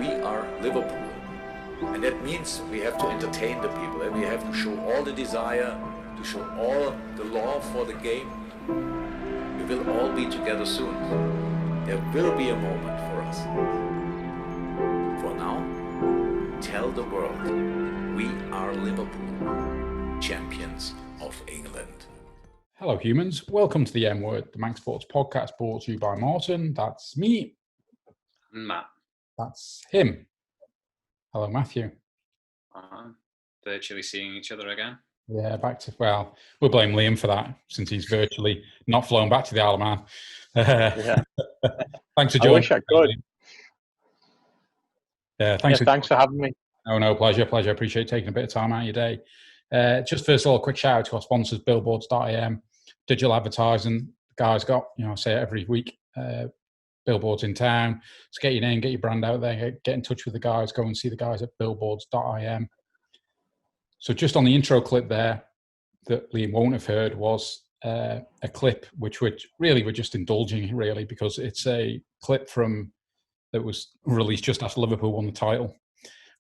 we are Liverpool. And that means we have to entertain the people, and we have to show all the desire, to show all the love for the game. We will all be together soon. There will be a moment for us. For now, tell the world, we are Liverpool, champions of England. Hello humans, welcome to the M Word, the Manx Sports podcast brought to you by Martin. That's me. Matt. That's him. Hello Matthew. Virtually seeing each other again. Yeah, well, we'll blame Liam for that since he's virtually not flown back to the Isle of Man. Yeah. Thanks for joining. I wish I could. Yeah, thanks for having me. No, pleasure. Appreciate taking a bit of time out of your day. Just first of all, a quick shout out to our sponsors, billboards.am, digital advertising. The guys got, I say it every week, billboards in town. Just get your name, get your brand out there, get in touch with the guys, go and see the guys at billboards.am. So just on the intro clip there that Liam won't have heard was a clip which we're just indulging really, because it's a clip that was released just after Liverpool won the title.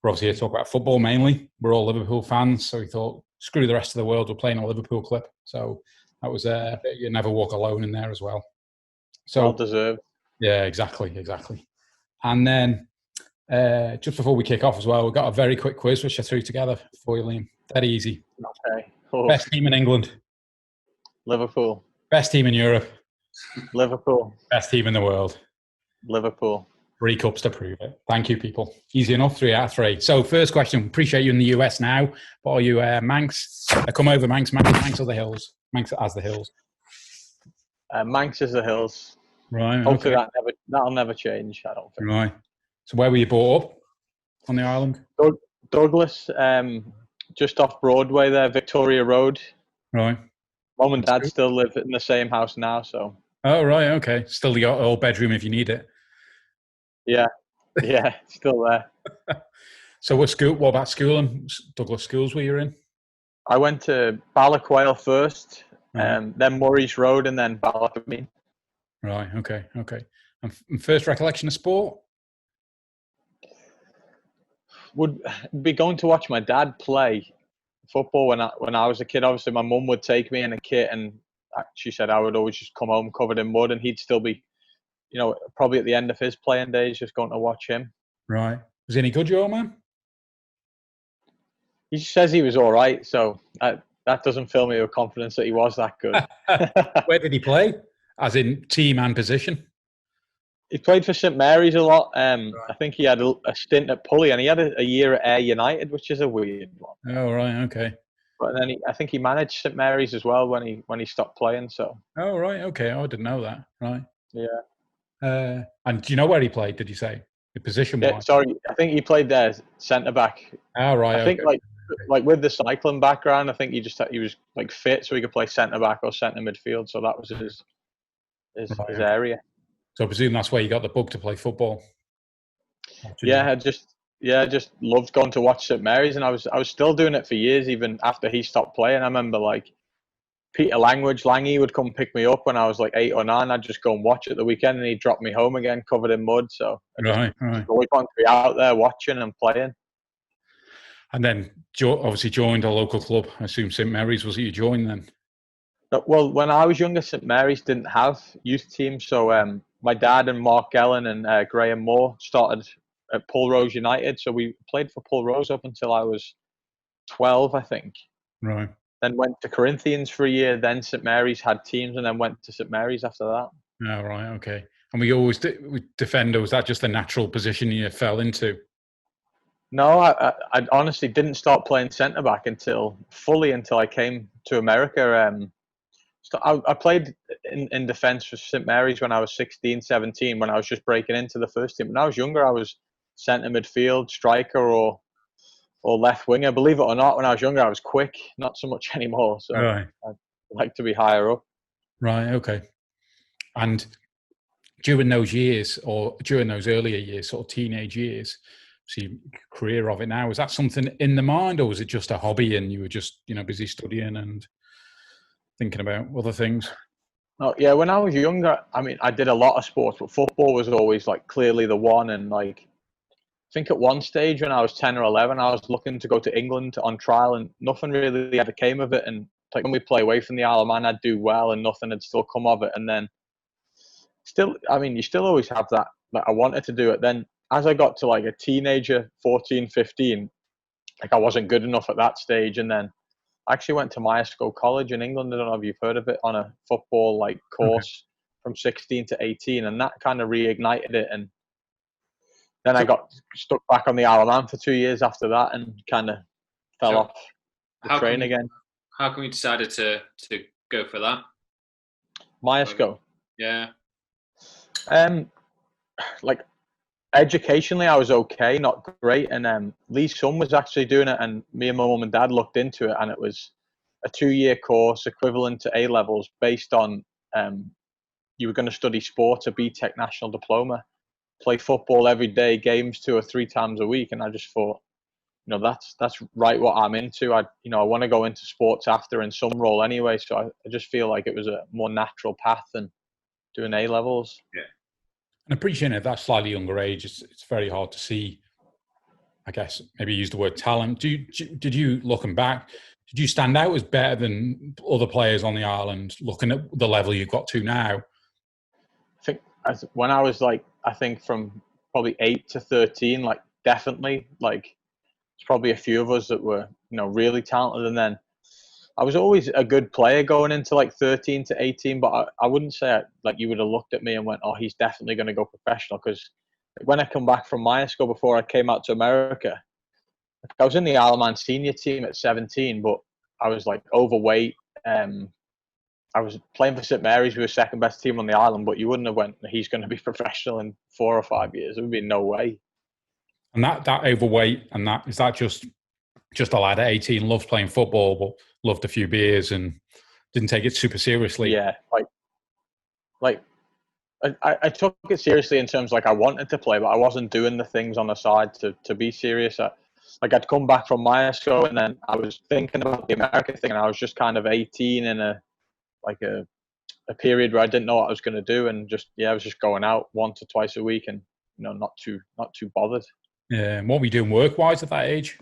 We're obviously here to talk about football mainly. We're all Liverpool fans, so we thought, screw the rest of the world, we're playing a Liverpool clip. So that was You Never Walk Alone in there as well. So well deserved. Yeah, exactly. And then just before we kick off as well, we've got a very quick quiz which I threw together for you, Liam. Dead easy. Okay. Oh. Best team in England. Liverpool. Best team in Europe. Liverpool. Best team in the world. Liverpool. 3 cups to prove it. Thank you, people. Easy enough, 3 out of 3. So first question, appreciate you in the US now, but are you Manx? Come over, Manx or the Hills? Manx as the Hills. Manx is the Hills. Right. Hopefully okay. that'll never change, I don't think. Right. So where were you brought up on the island? Douglas, just off Broadway there, Victoria Road. Right. Mum and Dad still live in the same house now, so. Oh, right, okay. Still got an old bedroom if you need it. Yeah, still there. So what about schooling? Douglas schools were you in? I went to Ballaquayle first, then Murray's Road, and then Ballacabeen. Right, okay. And first recollection of sport? Would be going to watch my dad play football when I was a kid. Obviously, my mum would take me in a kit, and she said I would always just come home covered in mud, and he'd still be, probably at the end of his playing days, just going to watch him. Right. Was he any good, your old man? He says he was all right, so that doesn't fill me with confidence that he was that good. Where did he play? As in team and position? He played for St Mary's a lot. Right. I think he had a stint at Pulley, and he had a year at Ayr United, which is a weird one. Oh, right, okay. But then I think he managed St Mary's as well when he stopped playing. So. Oh, right, okay. I didn't know that. Right. Yeah. And do you know where he played? Did you say the position? Yeah, sorry, I think he played there centre back. Oh, right. I think like with the cycling background, I think he was like fit, so he could play centre back or centre midfield. So that was his area. So I presume that's where you got the bug to play football. Yeah, I just loved going to watch St Mary's, and I was still doing it for years, even after he stopped playing. I remember like Peter Langy would come pick me up when I was like 8 or 9. I'd just go and watch at the weekend, and he'd drop me home again covered in mud. So I just always wanted to be out there watching and playing. And then obviously joined a local club. I assume St Mary's was it you joined then? Well, when I was younger, St Mary's didn't have youth teams, so my dad and Mark Gellin and Graham Moore started at Pulrose United. So we played for Pulrose up until I was 12, I think. Right. Then went to Corinthians for a year. Then St Mary's had teams, and then went to St Mary's after that. Oh, right, okay. And we always defender. Was that just the natural position you fell into? No, I honestly didn't start playing centre back until I came to America. I played in defence for St Mary's when I was 16, 17, when I was just breaking into the first team. When I was younger, I was centre midfield, striker, or left winger. Believe it or not, when I was younger, I was quick. Not so much anymore. So right. I'd like to be higher up. Right, okay. And during those years, or during those earlier years, sort of teenage years, see career of it now, was that something in the mind, or was it just a hobby and you were just busy studying and thinking about other things? Oh, yeah, when I was younger, I mean, I did a lot of sports, but football was always like clearly the one. And like think at one stage when I was 10 or 11, I was looking to go to England on trial, and nothing really ever came of it. And like when we play away from the Isle of Man, I'd do well, and nothing had still come of it. And then still, I mean, you still always have that. Like I wanted to do it. Then as I got to like a teenager, 14, 15, like I wasn't good enough at that stage. And then I actually went to Myerscough College in England. I don't know if you've heard of it, on a football like course from 16 to 18, and that kind of reignited it. And then I got stuck back on the Isle of Man for 2 years after that, and kind of fell off the train again. How come you decided to go for that? Myerscough. Yeah. Like educationally, I was okay, not great. And Lee's son was actually doing it, and me and my mum and dad looked into it, and it was a 2-year course equivalent to A levels, based on you were going to study sports, a BTEC national diploma, play football every day, games 2 or 3 times a week. And I just thought, that's right what I'm into. I want to go into sports after in some role anyway. So I just feel like it was a more natural path than doing A levels. Yeah. And appreciating at that slightly younger age, it's very hard to see, I guess, maybe use the word talent. Did you, looking back, did you stand out as better than other players on the island, looking at the level you've got to now? I think when I was like, I think from probably 8 to 13, like definitely, like there's probably a few of us that were, really talented. And then I was always a good player going into like 13 to 18, but I wouldn't say like you would have looked at me and went, oh, he's definitely going to go professional. Because when I come back from Myerscough, before I came out to America, I was in the Isle of Man senior team at 17, but I was like overweight. I was playing for St Mary's, we were second best team on the island, but you wouldn't have went, he's going to be professional in 4 or 5 years. There would be no way. And that overweight, and is that just a lad at 18, loved playing football, but loved a few beers and didn't take it super seriously? Yeah, like I took it seriously in terms like I wanted to play, but I wasn't doing the things on the side to be serious. I'd come back from Myerscough, and then I was thinking about the America thing, and I was just kind of 18 in a period where I didn't know what I was going to do, and I was just going out once or twice a week, and not too bothered. Yeah. And what were you doing work-wise at that age?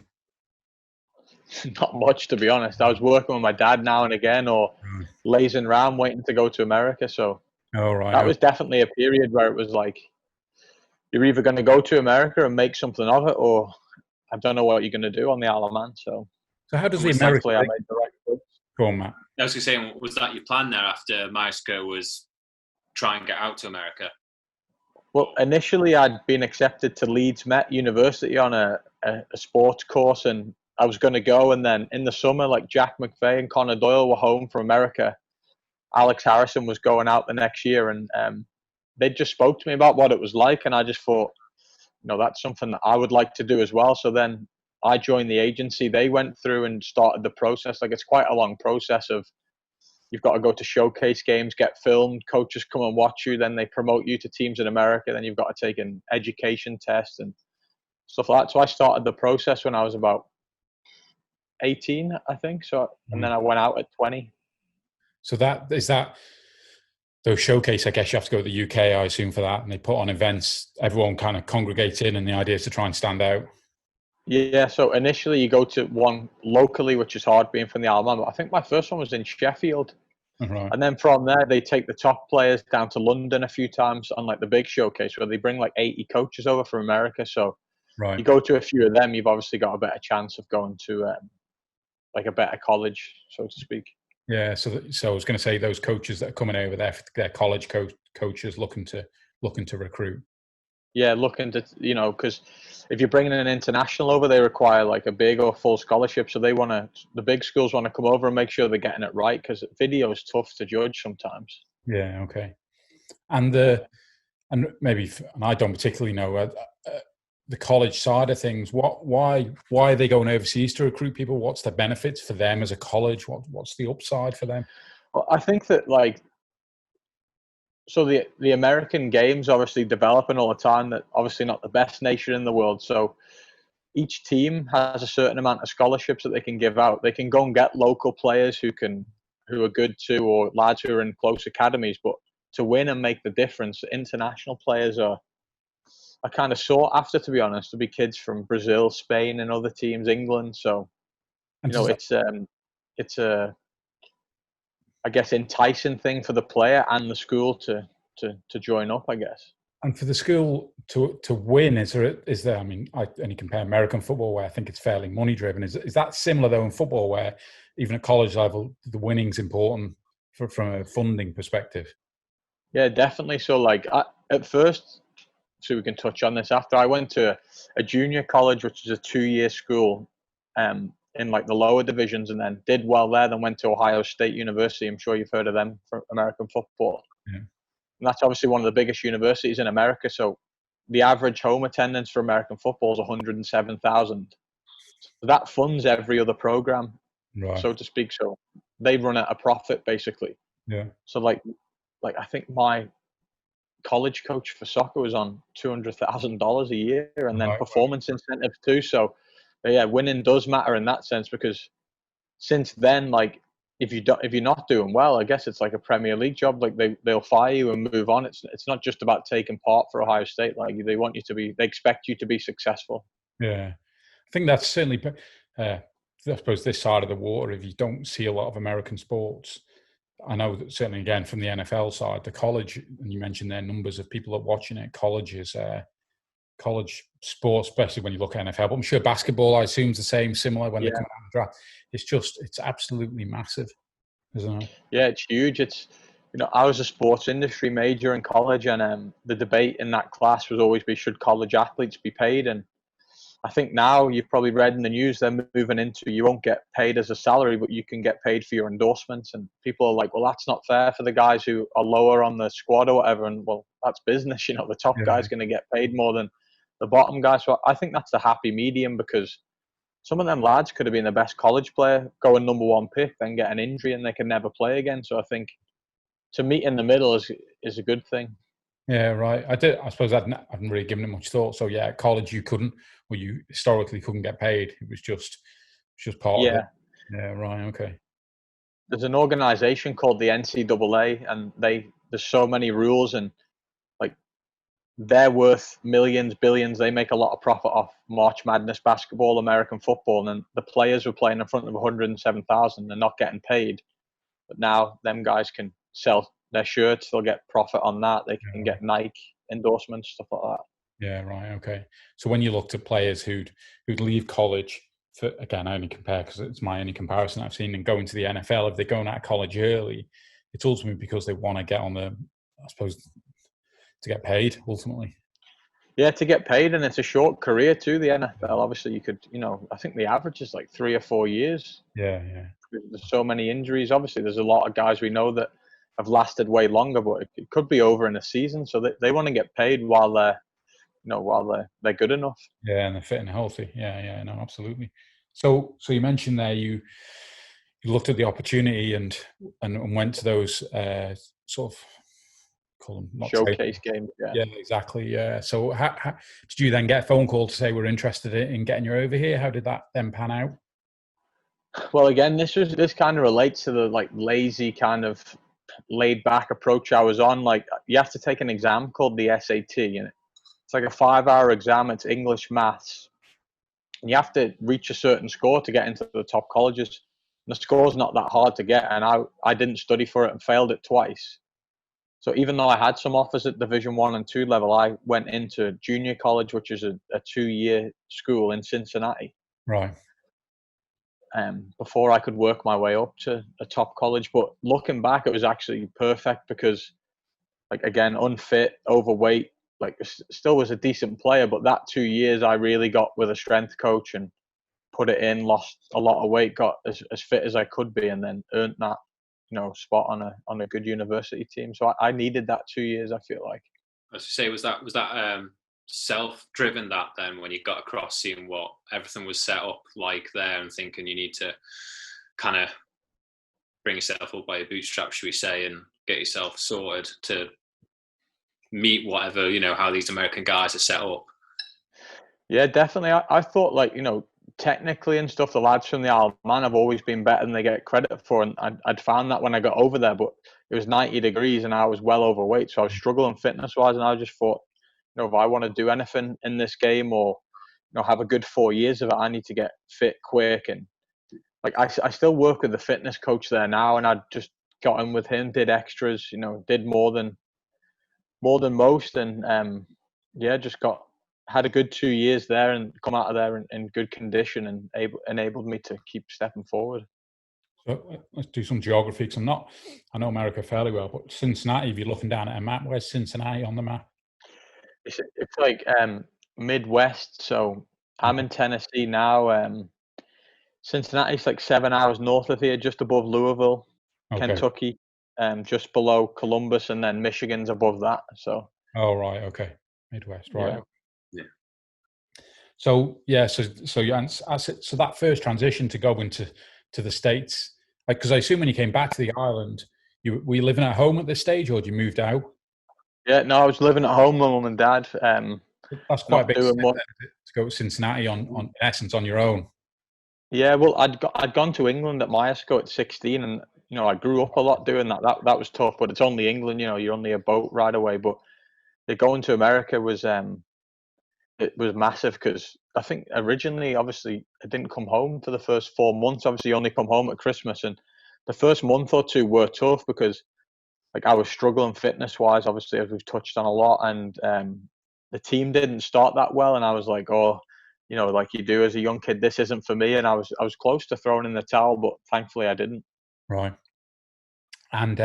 Not much, to be honest. I was working with my dad now and again, or lazing around waiting to go to America. So that was definitely a period where it was like, you're either going to go to America and make something of it, or I don't know what you're going to do on the Isle of Man. So how does the America? I made the right choice. Go on, Matt. I was saying, was that your plan there after Myerscough, was try and get out to America? Well, initially I'd been accepted to Leeds Met University on a sports course, and I was going to go. And then in the summer, like Jack McVeigh and Connor Doyle were home from America. Alex Harrison was going out the next year, and they just spoke to me about what it was like. And I just thought, that's something that I would like to do as well. So then I joined the agency. They went through and started the process. Like, it's quite a long process of, you've got to go to showcase games, get filmed, coaches come and watch you, then they promote you to teams in America, then you've got to take an education test and stuff like that. So I started the process when I was about 18, I think. So, and then I went out at 20. So those showcase, I guess you have to go to the UK, I assume, for that, and they put on events, everyone kind of congregates in, and the idea is to try and stand out. Yeah, so initially you go to one locally, which is hard being from the Isle of Man, but I think my first one was in Sheffield. Right. And then from there, they take the top players down to London a few times on like the big showcase, where they bring like 80 coaches over from America. So you go to a few of them, you've obviously got a better chance of going to like a better college, so to speak. Yeah, so I was going to say, those coaches that are coming over there, they're college coaches looking to recruit. Yeah, looking to, because if you're bringing an international over, they require like a big or full scholarship. So the big schools want to come over and make sure they're getting it right, because video is tough to judge sometimes. Yeah, okay. And I don't particularly know the college side of things. Why are they going overseas to recruit people? What's the benefits for them as a college? What's the upside for them? Well, I think that so the American game's obviously developing all the time. That obviously not the best nation in the world. So each team has a certain amount of scholarships that they can give out. They can go and get local players who are good too, or lads who are in close academies. But to win and make the difference, international players are I kind of sought after, to be honest, to be kids from Brazil, Spain, and other teams, England. So And it's a, I guess, enticing thing for the player and the school to join up, I guess. And for the school to win, is there? I mean, I only compare American football, where I think it's fairly money driven. Is that similar though in football, where even at college level, the winning's important from a funding perspective? Yeah, definitely. So, like, at first, so we can touch on this after, I went to a junior college, which is a 2-year school, in like the lower divisions, and then did well there. Then went to Ohio State University. I'm sure you've heard of them for American football. Yeah. And that's obviously one of the biggest universities in America. So the average home attendance for American football is 107,000. So that funds every other program, Right. so to speak. So they run at a profit, basically. Yeah. So like I think my college coach for soccer was on $200,000 a year, and then performance incentives too. So yeah, winning does matter in that sense, because since then, like, if you're not doing well, I guess it's like a Premier League job. Like they'll fire you and move on. It's not just about taking part for Ohio State. Like they expect you to be successful. Yeah, I think that's certainly. I suppose this side of the water, if you don't see a lot of American sports, I know that certainly again from the NFL side, the college, and you mentioned their numbers of people that are watching it. College sports, especially when you look at NFL, but I'm sure basketball, I assume, is the same, similar when they come out of the draft. It's absolutely massive, isn't it? Yeah, it's huge. It's, I was a sports industry major in college, and the debate in that class was always should college athletes be paid? And I think now you've probably read in the news they're moving into, you won't get paid as a salary, but you can get paid for your endorsements. And people are like, well, that's not fair for the guys who are lower on the squad or whatever. And well, that's business. The top guy's going to get paid more than the bottom guy. So I think that's the happy medium, because some of them lads could have been the best college player, going number 1 pick, then get an injury and they can never play again. So I think to meet in the middle is a good thing. Yeah, right. I suppose I haven't really given it much thought. So yeah, at college you historically couldn't get paid. It was just part of it. Yeah, right. Okay. There's an organization called the NCAA, and there's so many rules, and like they're worth millions, billions. They make a lot of profit off March Madness basketball, American football, and the players were playing in front of 107,000 and not getting paid. But now them guys can sell their shirts, they'll get profit on that. They can get Nike endorsements, stuff like that. Yeah, right. Okay. So when you looked at players who'd leave college, again, I only compare because it's my only comparison I've seen, and going to the NFL, if they're going out of college early, it's ultimately because they want to get on I suppose, to get paid ultimately. Yeah, to get paid, and it's a short career too, the NFL. Obviously, you could, I think the average is like 3 or 4 years. Yeah. There's so many injuries. Obviously, there's a lot of guys we know that have lasted way longer, but it could be over in a season. So they want to get paid while they're good enough. Yeah, and they're fit and healthy. Yeah, no, absolutely. So you mentioned there you looked at the opportunity and went to those sort of, call them showcase games. Yeah, exactly. Yeah. So how did you then get a phone call to say we're interested in getting you over here? How did that then pan out? Well, again, this kind of relates to the like lazy kind of laid back approach I was on. Like, you have to take an exam called the SAT, and it's like a 5-hour exam. It's English, maths, and you have to reach a certain score to get into the top colleges. And the score's not that hard to get, and I didn't study for it and failed it twice. So even though I had some offers at Division 1 and 2 level, I went into junior college, which is a 2-year school in Cincinnati. Right. Before I could work my way up to a top college. But looking back, it was actually perfect, because, like, again, unfit, overweight, like, still was a decent player. But that 2 years I really got with a strength coach and put it in, lost a lot of weight, got as fit as I could be, and then earned that, spot on a good university team. So I needed that 2 years, I feel like. As you say, was that self-driven, that then, when you got across, seeing what everything was set up like there and thinking you need to kind of bring yourself up by your bootstraps, should we say, and get yourself sorted to meet whatever, how these American guys are set up? Yeah, definitely. I thought, like, technically and stuff, the lads from the Isle of Man have always been better than they get credit for, and I'd found that when I got over there. But it was 90 degrees and I was well overweight, so I was struggling fitness wise, and I just thought, if I want to do anything in this game or have a good 4 years of it, I need to get fit quick. And like I still work with the fitness coach there now, and I just got in with him, did extras, did more than most, and just had a good 2 years there and come out of there in good condition and enabled me to keep stepping forward. So let's do some geography, because I know America fairly well, but Cincinnati, if you're looking down at a map, where's Cincinnati on the map? It's like Midwest, so I'm in Tennessee now. Cincinnati's like 7 hours north of here, just above Louisville. Okay. Kentucky, just below Columbus, and then Michigan's above that. So. Oh right, okay, Midwest, right? Yeah. So so that first transition to go into the States, because I assume when you came back to the island, were you living at home at this stage, or had you moved out? Yeah, no, I was living at home with mum and dad. That's quite a big step to go to Cincinnati on in essence on your own. Yeah, well, I'd gone to England at Myerscough at 16, and I grew up a lot doing that. That was tough, but it's only England. You're only a boat ride away. But going to America was it was massive, because I think originally, obviously, I didn't come home for the first 4 months. Obviously, only come home at Christmas, and the first month or two were tough because like I was struggling fitness wise, obviously, as we've touched on a lot, and the team didn't start that well, and I was like, like you do as a young kid, this isn't for me, and I was close to throwing in the towel, but thankfully I didn't. Right. And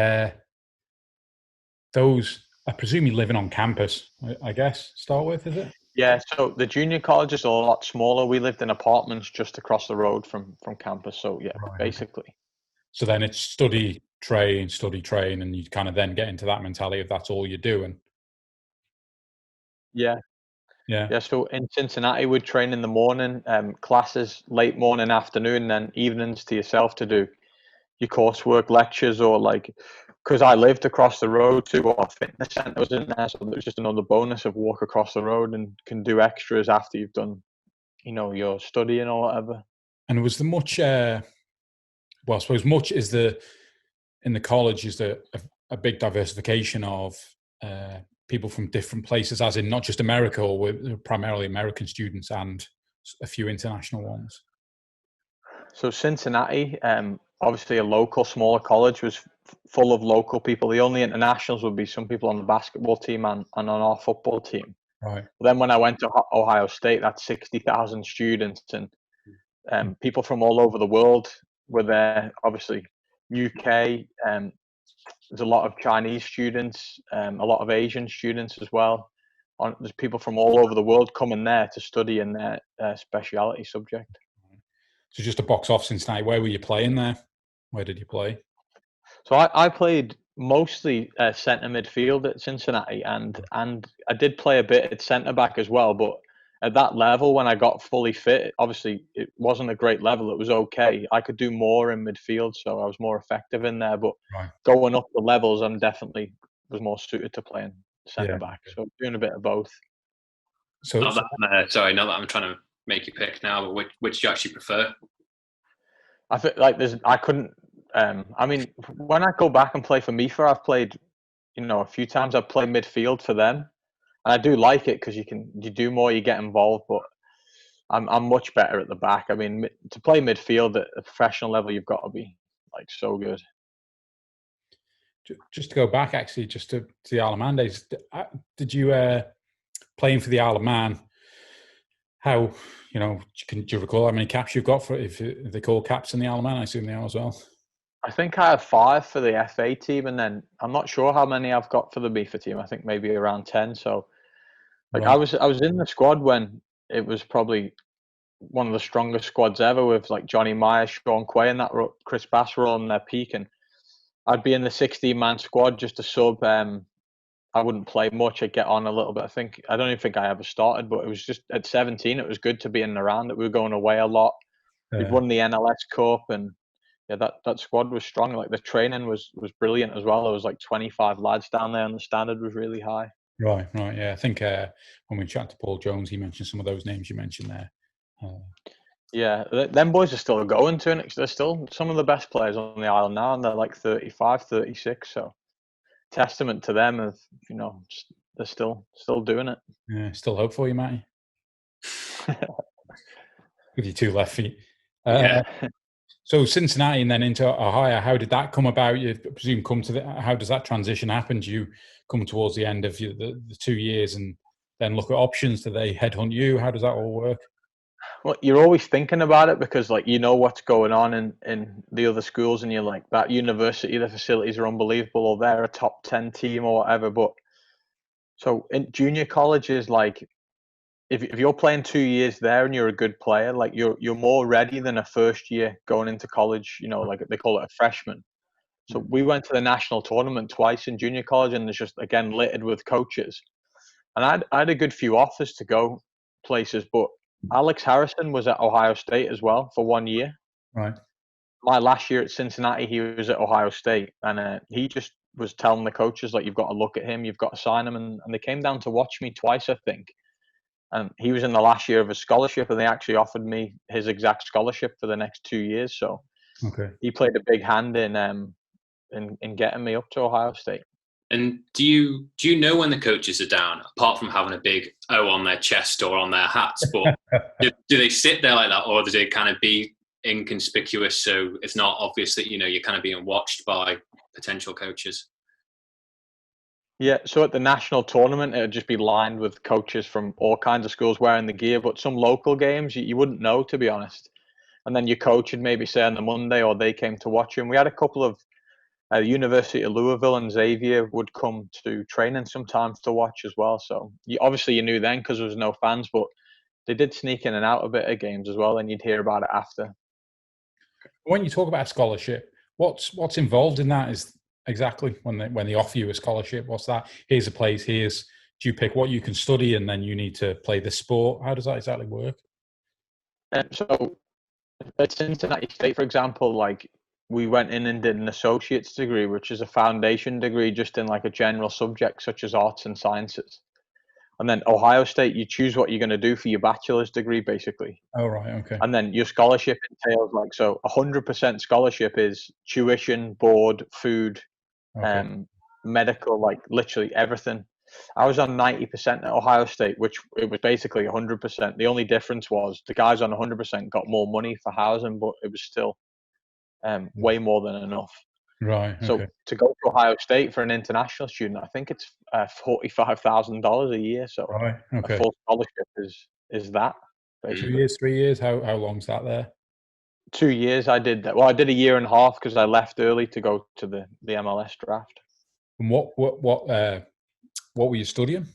those, I presume you're living on campus, I guess, start with, is it? Yeah, so the junior colleges are a lot smaller. We lived in apartments just across the road from campus, so yeah, right, basically. Okay. So then it's study, train, and you kind of then get into that mentality of that's all you're doing. Yeah. So in Cincinnati, we'd train in the morning, classes late morning, afternoon, then evenings to yourself to do your coursework, lectures, or like, because I lived across the road to our fitness center was in there, so it was just another bonus of walk across the road and can do extras after you've done, your studying or whatever. And was there much? I suppose much is in the college is there a big diversification of people from different places, as in not just America, or with primarily American students and a few international ones. So Cincinnati, obviously a local, smaller college, was full of local people. The only internationals would be some people on the basketball team and on our football team. Right. Then when I went to Ohio State, that's 60,000 students, and people from all over the world were there. Obviously, UK, there's a lot of Chinese students, a lot of Asian students as well. There's people from all over the world coming there to study in their speciality subject. So just to box off Cincinnati, where were you playing there? Where did you play? So I played mostly centre midfield at Cincinnati, and I did play a bit at centre back as well. But at that level, when I got fully fit, obviously it wasn't a great level. It was okay. I could do more in midfield, so I was more effective in there. But going up the levels, I'm definitely was more suited to playing centre back. So doing a bit of both. So not that I'm trying to make you pick now, but which do you actually prefer? I feel like I couldn't. I mean, when I go back and play for MIFA, I've played, a few times. I've played midfield for them, and I do like it because you do more, you get involved. But I'm much better at the back. I mean, to play midfield at a professional level, you've got to be like so good. Just to go back, actually, just to the Isle of Man days, did you playing for the Isle of Man? How, do you recall how many caps you've got for if they call caps in the Isle of Man? I assume they are as well. I think I have 5 for the FA team, and then I'm not sure how many I've got for the MIFA team. I think maybe around 10. So, right. I was in the squad when it was probably one of the strongest squads ever, with like Johnny Myers, Sean Quay, and that Chris Bass were on their peak, and I'd be in the 16-man squad just to sub. I wouldn't play much. I'd get on a little bit. I don't even think I ever started, but it was just at 17. It was good to be in and around it. We were going away a lot. We'd won the NLS Cup, and that squad was strong. Like the training was brilliant as well. There was like 25 lads down there, and the standard was really high. Right. Yeah, I think when we chatted to Paul Jones, he mentioned some of those names you mentioned there. Yeah, them boys are still going to it. They're still some of the best players on the island now, and they're like 35, 36. So testament to them of just they're still doing it. Yeah, still hope for you, Matty. With your 2 left feet. Yeah. So Cincinnati and then into Ohio, how did that come about? You presume how does that transition happen? Do you come towards the end of the 2 years and then look at options? Do they headhunt you? How does that all work? Well, you're always thinking about it because, like, you know what's going on in the other schools, and you're like, that university, the facilities are unbelievable, or they're a top 10 team or whatever. But so in junior college is like, if you're playing 2 years there and you're a good player, like you're more ready than a first year going into college. You know, like they call it a freshman. So we went to the national tournament twice in junior college, and it's just again littered with coaches. And I had a good few offers to go places, but Alex Harrison was at Ohio State as well for 1 year. Right. My last year at Cincinnati, he was at Ohio State, and he just was telling the coaches, like, you've got to look at him, you've got to sign him. And they came down to watch me twice, I think. And he was in the last year of his scholarship, and they actually offered me his exact scholarship for the next 2 years. So he played a big hand in getting me up to Ohio State. And do you know when the coaches are down, apart from having a big O on their chest or on their hats? But do they sit there like that, or do they kind of be inconspicuous so it's not obvious that you're kind of being watched by potential coaches? Yeah, so at the national tournament, it would just be lined with coaches from all kinds of schools wearing the gear, but some local games, you wouldn't know, to be honest. And then your coach would maybe say on the Monday, or they came to watch you. And we had a couple of University of Louisville and Xavier would come to training sometimes to watch as well. So obviously you knew then because there was no fans, but they did sneak in and out a bit of games as well, and you'd hear about it after. When you talk about a scholarship, what's involved in that is exactly when they offer you a scholarship. What's that? Here's a place. Do you pick what you can study and then you need to play this sport? How does that exactly work? So at Cincinnati State, for example, like we went in and did an associate's degree, which is a foundation degree just in like a general subject such as arts and sciences. And then Ohio State, you choose what you're going to do for your bachelor's degree, basically. Oh, right. Okay. And then your scholarship entails 100% scholarship is tuition, board, food, medical, like literally everything. I was on 90% at Ohio State, which it was basically 100%. The only difference was the guys on 100% got more money for housing, but it was still way more than enough. Right. Okay. So to go to Ohio State for an international student, I think it's $45,000 a year. So right. Okay. a full scholarship is that. Basically. 2 years, 3 years. How long's that there? 2 years. I did that. Well, I did a year and a half because I left early to go to the MLS draft. And what were you studying?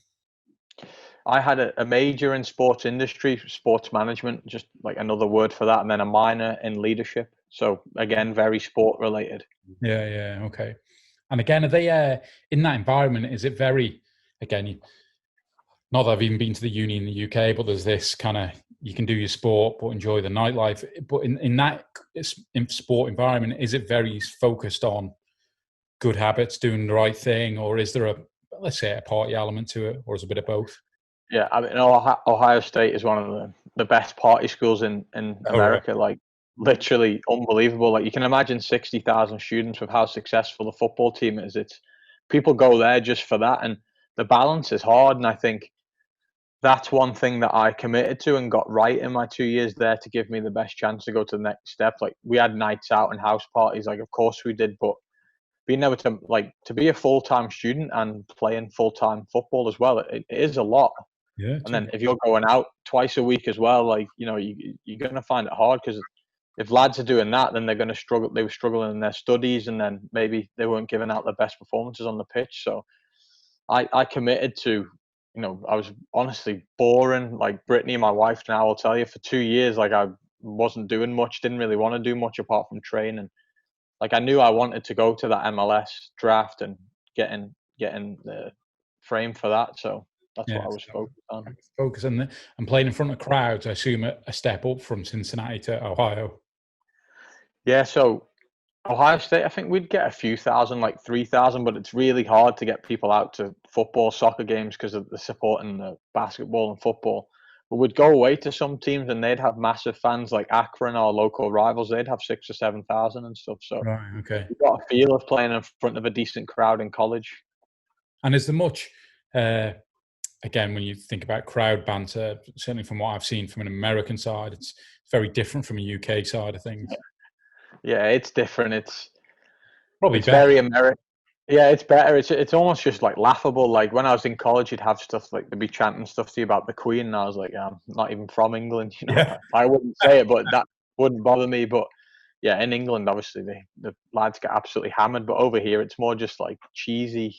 I had a major in sports industry, sports management, just like another word for that, and then a minor in leadership. So again, very sport related. Yeah. Okay. And again, are they in that environment? Is it very, again, not that I've even been to the uni in the UK, but there's this kind of, you can do your sport but enjoy the nightlife. But in that sport environment, is it very focused on good habits, doing the right thing, or is there let's say a party element to it, or is it a bit of both? Yeah, I mean, Ohio State is one of the best party schools in America. Right. Like literally unbelievable. Like you can imagine 60,000 students with how successful the football team is. It's people go there just for that, and the balance is hard. And I think that's one thing that I committed to and got right in my 2 years there to give me the best chance to go to the next step. Like we had nights out and house parties, like of course we did, but being able to be a full-time student and playing full-time football as well, it is a lot. Yeah. And then if you're going out twice a week as well, like, you're going to find it hard because if lads are doing that, then they're going to struggle. They were struggling in their studies, and then maybe they weren't giving out the best performances on the pitch. So I committed to, I was honestly boring. Like Brittany, my wife now, will tell you, for 2 years, like I wasn't doing much, didn't really want to do much apart from train. Like I knew I wanted to go to that MLS draft and getting the frame for that. So that's what I was focused on. Focus on and playing in front of crowds, I assume a step up from Cincinnati to Ohio. Yeah, so Ohio State, I think we'd get a few thousand, like 3,000, but it's really hard to get people out to football, soccer games because of the support in the basketball and football. But we'd go away to some teams and they'd have massive fans, like Akron, our local rivals. They'd have 6,000 or 7,000 and stuff. So right, okay, you got a feel of playing in front of a decent crowd in college. And is there much? Again, when you think about crowd banter, certainly from what I've seen from an American side, it's very different from a UK side of things. Yeah, it's different. It's Probably it's better. very American. Yeah, it's better. It's almost just like laughable. Like when I was in college, you'd have stuff like they'd be chanting stuff to you about the Queen, and I was like, I'm not even from England, you know. Yeah. I wouldn't say it, but that wouldn't bother me. But yeah, in England, obviously the lads get absolutely hammered. But over here, it's more just like cheesy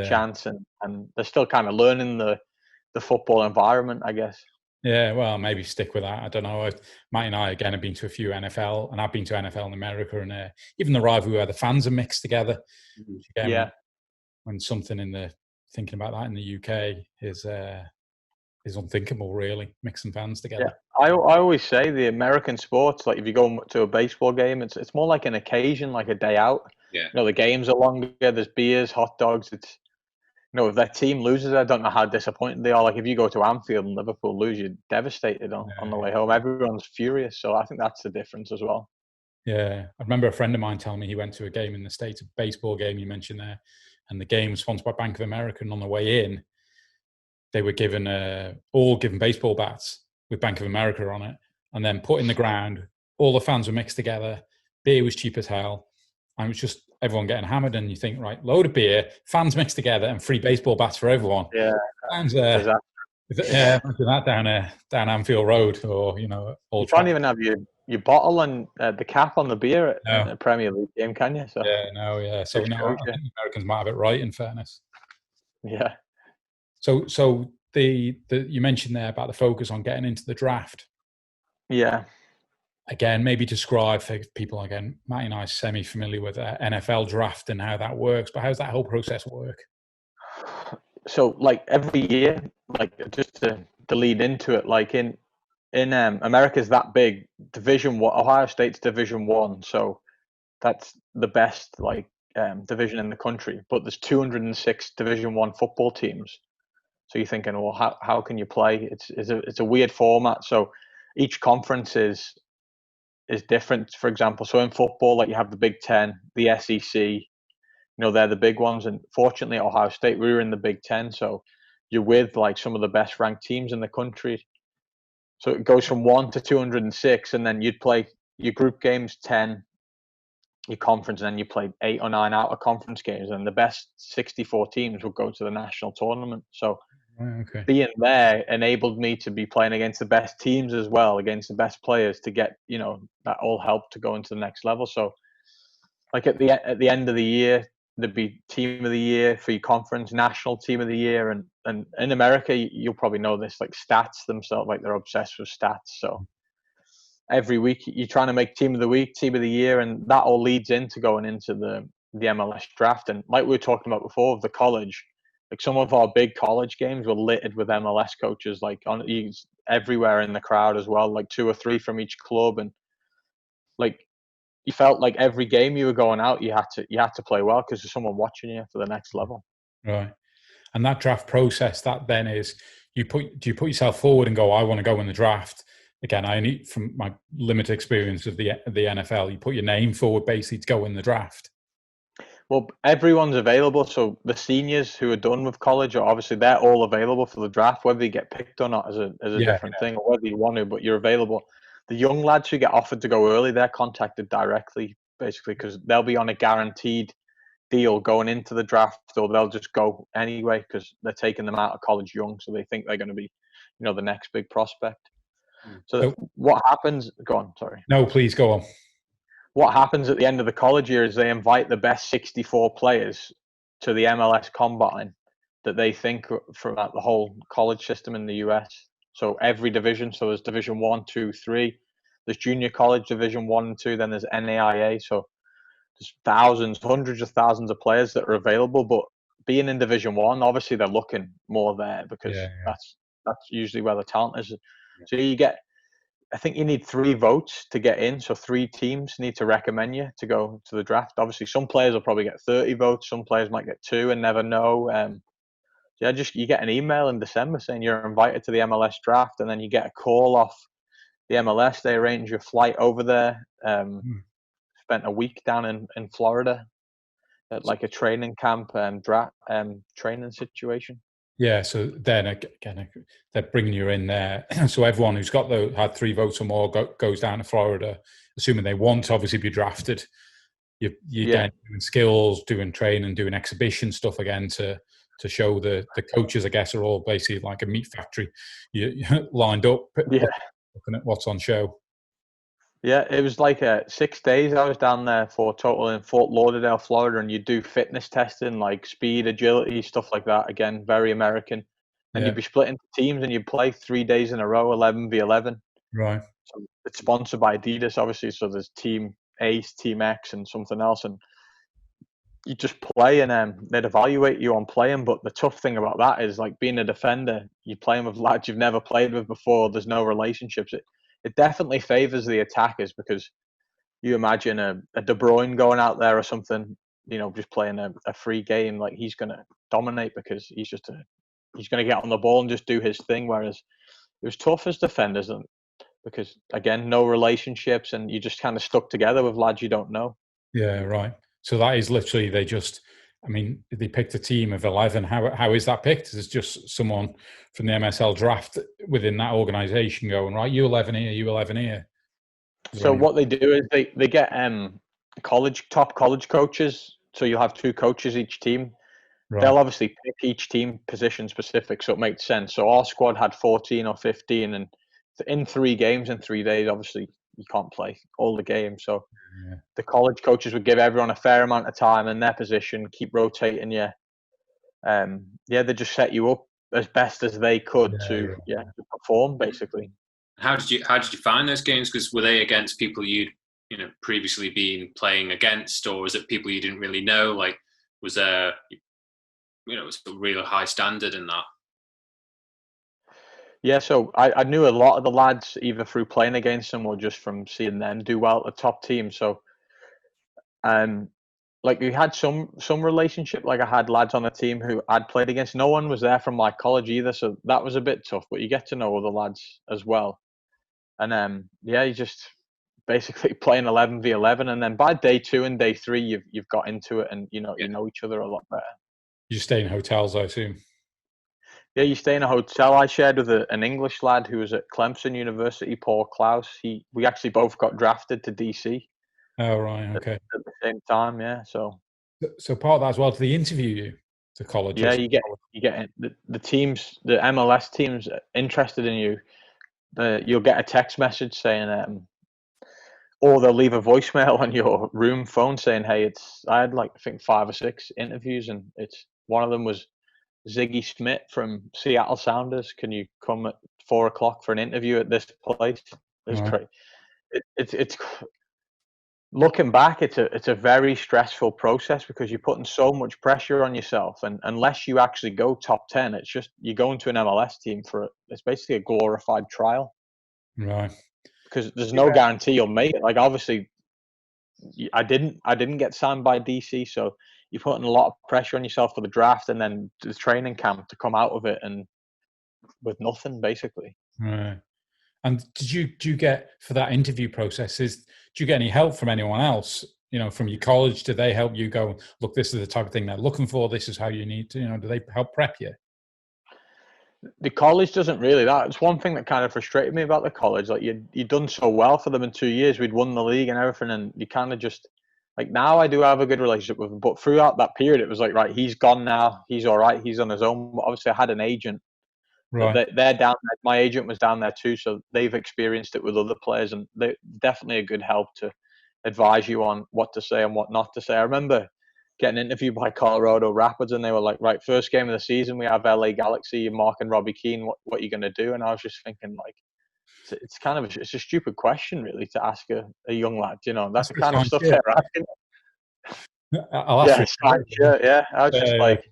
chants, and they're still kind of learning the football environment, I guess. Yeah, well, maybe stick with that. I don't know. Matt and I, again, have been to a few NFL, and I've been to NFL in America, and even the rivalry where the fans are mixed together. Again, Yeah. when something thinking about that in the UK is unthinkable, really, mixing fans together. Yeah, I always say the American sports, like if you go to a baseball game, it's more like an occasion, like a day out. Yeah. You know, the games are longer. There's beers, hot dogs. It's if their team loses, I don't know how disappointed they are. Like if you go to Anfield and Liverpool lose, you're devastated on the way home. Everyone's furious. So I think that's the difference as well. Yeah, I remember a friend of mine telling me he went to a game in the States, a baseball game you mentioned there, and the game was sponsored by Bank of America. And on the way in, they were all given baseball bats with Bank of America on it, and then put in the ground. All the fans were mixed together. Beer was cheap as hell, and it was just everyone getting hammered. And you think, right, load of beer, fans mixed together, and free baseball bats for everyone. Yeah, Sounds imagine that down Anfield Road, or you can't even have your bottle and the cap on the beer at a Premier League game, can you? So So no, I think the Americans might have it right. In fairness, yeah. So the you mentioned there about the focus on getting into the draft. Yeah. Again, maybe describe for people, again, Matty and I are semi-familiar with NFL draft and how that works, but how does that whole process work? So, like every year, like just to lead into it, like in America's that big. Ohio State's Division 1, so that's the best division in the country. But there's 206 Division 1 football teams. So you're thinking, well, how can you play? It's a weird format. So each conference is different. For example, so in football, like you have the Big Ten, the SEC. They're the big ones. And fortunately, at Ohio State, we were in the Big Ten, so you're with like some of the best ranked teams in the country. So it goes from 1 to 206, and then you'd play your group games 10, your conference, and then you play 8 or 9 out of conference games, and the best 64 teams would go to the national tournament. So being there enabled me to be playing against the best teams as well, against the best players, to get that all helped to go into the next level. So like at the end of the year, there'd be team of the year for your conference, national team of the year, and in America, you'll probably know this, like stats themselves, like they're obsessed with stats. So every week you're trying to make team of the week, team of the year, and that all leads into going into the MLS draft. And like we were talking about before, the college, like some of our big college games were littered with MLS coaches, like everywhere in the crowd as well, like 2 or 3 from each club, and like you felt like every game you were going out, you had to play well because there's someone watching you for the next level. Right. And that draft process, that then is, do you put yourself forward and go, I want to go in the draft? Again, from my limited experience of the NFL, you put your name forward basically to go in the draft. Well, everyone's available. So the seniors who are done with college are obviously, they're all available for the draft. Whether you get picked or not is a different thing, or whether you want to, but you're available. The young lads who get offered to go early, they're contacted directly, basically, because they'll be on a guaranteed deal going into the draft, or they'll just go anyway because they're taking them out of college young, so they think they're going to be, the next big prospect. So what happens? Go on, sorry. No, please go on. What happens at the end of the college year is they invite the best 64 players to the MLS Combine that they think from the whole college system in the US. So every division, so there's Division 1, 2, 3. There's junior college Division 1 and 2. Then there's NAIA. So there's hundreds of thousands of players that are available. But being in Division 1, obviously they're looking more there because that's usually where the talent is. So I think you need 3 votes to get in. So 3 teams need to recommend you to go to the draft. Obviously, some players will probably get 30 votes. Some players might get 2 and never know. You get an email in December saying you're invited to the MLS draft, and then you get a call off the MLS. They arrange your flight over there. Spent a week down in Florida at like a training camp and draft training situation. Yeah, so then again, they're bringing you in there. So everyone who's had 3 votes or more goes down to Florida, assuming they want to obviously be drafted. You're then doing skills, doing training, doing exhibition stuff again to show the coaches, I guess, are all basically like a meat factory. You're lined up, looking at what's on show. Yeah, it was like 6 days I was down there for total in Fort Lauderdale, Florida, and you do fitness testing, like speed, agility, stuff like that. Again, very American. And you'd be split into teams and you'd play 3 days in a row, 11v11. Right. So it's sponsored by Adidas, obviously. So there's Team Ace, Team X, and something else. And you just play and they'd evaluate you on playing. But the tough thing about that is, like, being a defender, you're playing with lads you've never played with before. There's no relationships. It definitely favors the attackers, because you imagine a De Bruyne going out there or something, just playing a free game, like, he's going to dominate because he's going to get on the ball and just do his thing. Whereas it was tough as defenders, because, again, no relationships, and you just kind of stuck together with lads you don't know. Yeah, right. So that is literally, they picked a team of 11. How is that picked? Is it just someone from the MSL draft within that organisation going, right, you 11 here, you 11 here? So what they do is they get top college coaches. So you'll have 2 coaches each team. Right. They'll obviously pick each team position specific, so it makes sense. So our squad had 14 or 15, and in 3 games in 3 days, obviously you can't play all the games. So the college coaches would give everyone a fair amount of time in their position, keep rotating you. They just set you up as best as they could to perform, basically. How did you find those games? Because were they against people you'd previously been playing against, or was it people you didn't really know? Like, was there was a real high standard in that? Yeah, so I knew a lot of the lads either through playing against them or just from seeing them do well at the top team. So, like, we had some relationship. Like, I had lads on the team who I'd played against. No one was there from my college either, so that was a bit tough. But you get to know other lads as well, and you just basically playing 11v11, and then by day 2 and day 3, you've got into it, and you know each other a lot better. You stay in hotels, I assume. Yeah, you stay in a hotel. I shared with an English lad who was at Clemson University, Paul Klaus. We actually both got drafted to DC. Oh, right, okay. At the same time, yeah. So part of that as well, do they interview you, the colleges? Yeah, you get the teams, the MLS teams interested in you. You'll get a text message saying, or they'll leave a voicemail on your room phone saying, "Hey, I had, like, I think 5 or 6 interviews, and one of them was Ziggy Smith from Seattle Sounders. Can you come at 4 o'clock for an interview at this place?" It's great. It's looking back, it's a very stressful process, because you're putting so much pressure on yourself, and unless you actually go top 10, it's just you go into an MLS team it's basically a glorified trial. Right. Because there's no guarantee you'll make it. Like, obviously, I didn't get signed by DC, so you're putting a lot of pressure on yourself for the draft and then the training camp to come out of it and with nothing, basically. Right. And did you get, for that interview process, do you get any help from anyone else? From your college, do they help you go, look, this is the type of thing they're looking for, this is how you need to, do they help prep you? The college doesn't really. That's one thing that kind of frustrated me about the college. Like, you'd done so well for them in 2 years. We'd won the league and everything, and you kind of just, like, now I do have a good relationship with him. But throughout that period, it was like, right, he's gone now. He's all right. He's on his own. But obviously, I had an agent. Right. They're down there. My agent was down there too, so they've experienced it with other players, and they're definitely a good help to advise you on what to say and what not to say. I remember getting interviewed by Colorado Rapids, and they were like, right, first game of the season, we have LA Galaxy, Mark and Robbie Keane, what are you going to do? And I was just thinking, like, it's kind of it's a stupid question, really, to ask a young lad. That's the kind of stuff they're asking. I'll ask yeah. I was just like,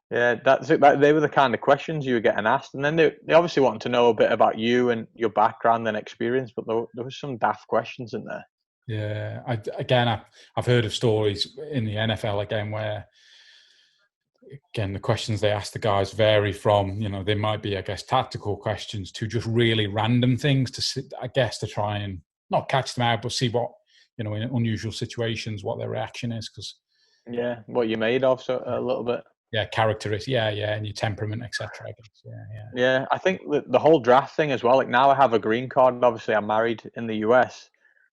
yeah, that's it. They were the kind of questions you were getting asked, and then they obviously wanted to know a bit about you and your background and experience, but there was some daft questions in there. Yeah, I've heard of stories in the NFL again where, again, the questions they ask the guys vary from, they might be, I guess, tactical questions to just really random things to try and not catch them out, but see what, in unusual situations, what their reaction is. Because what you're made of, so a little bit. Yeah, characteristics. Yeah, and your temperament, etc. I guess. Yeah. Yeah, I think the whole draft thing as well. Like now, I have a green card. Obviously, I'm married in the US,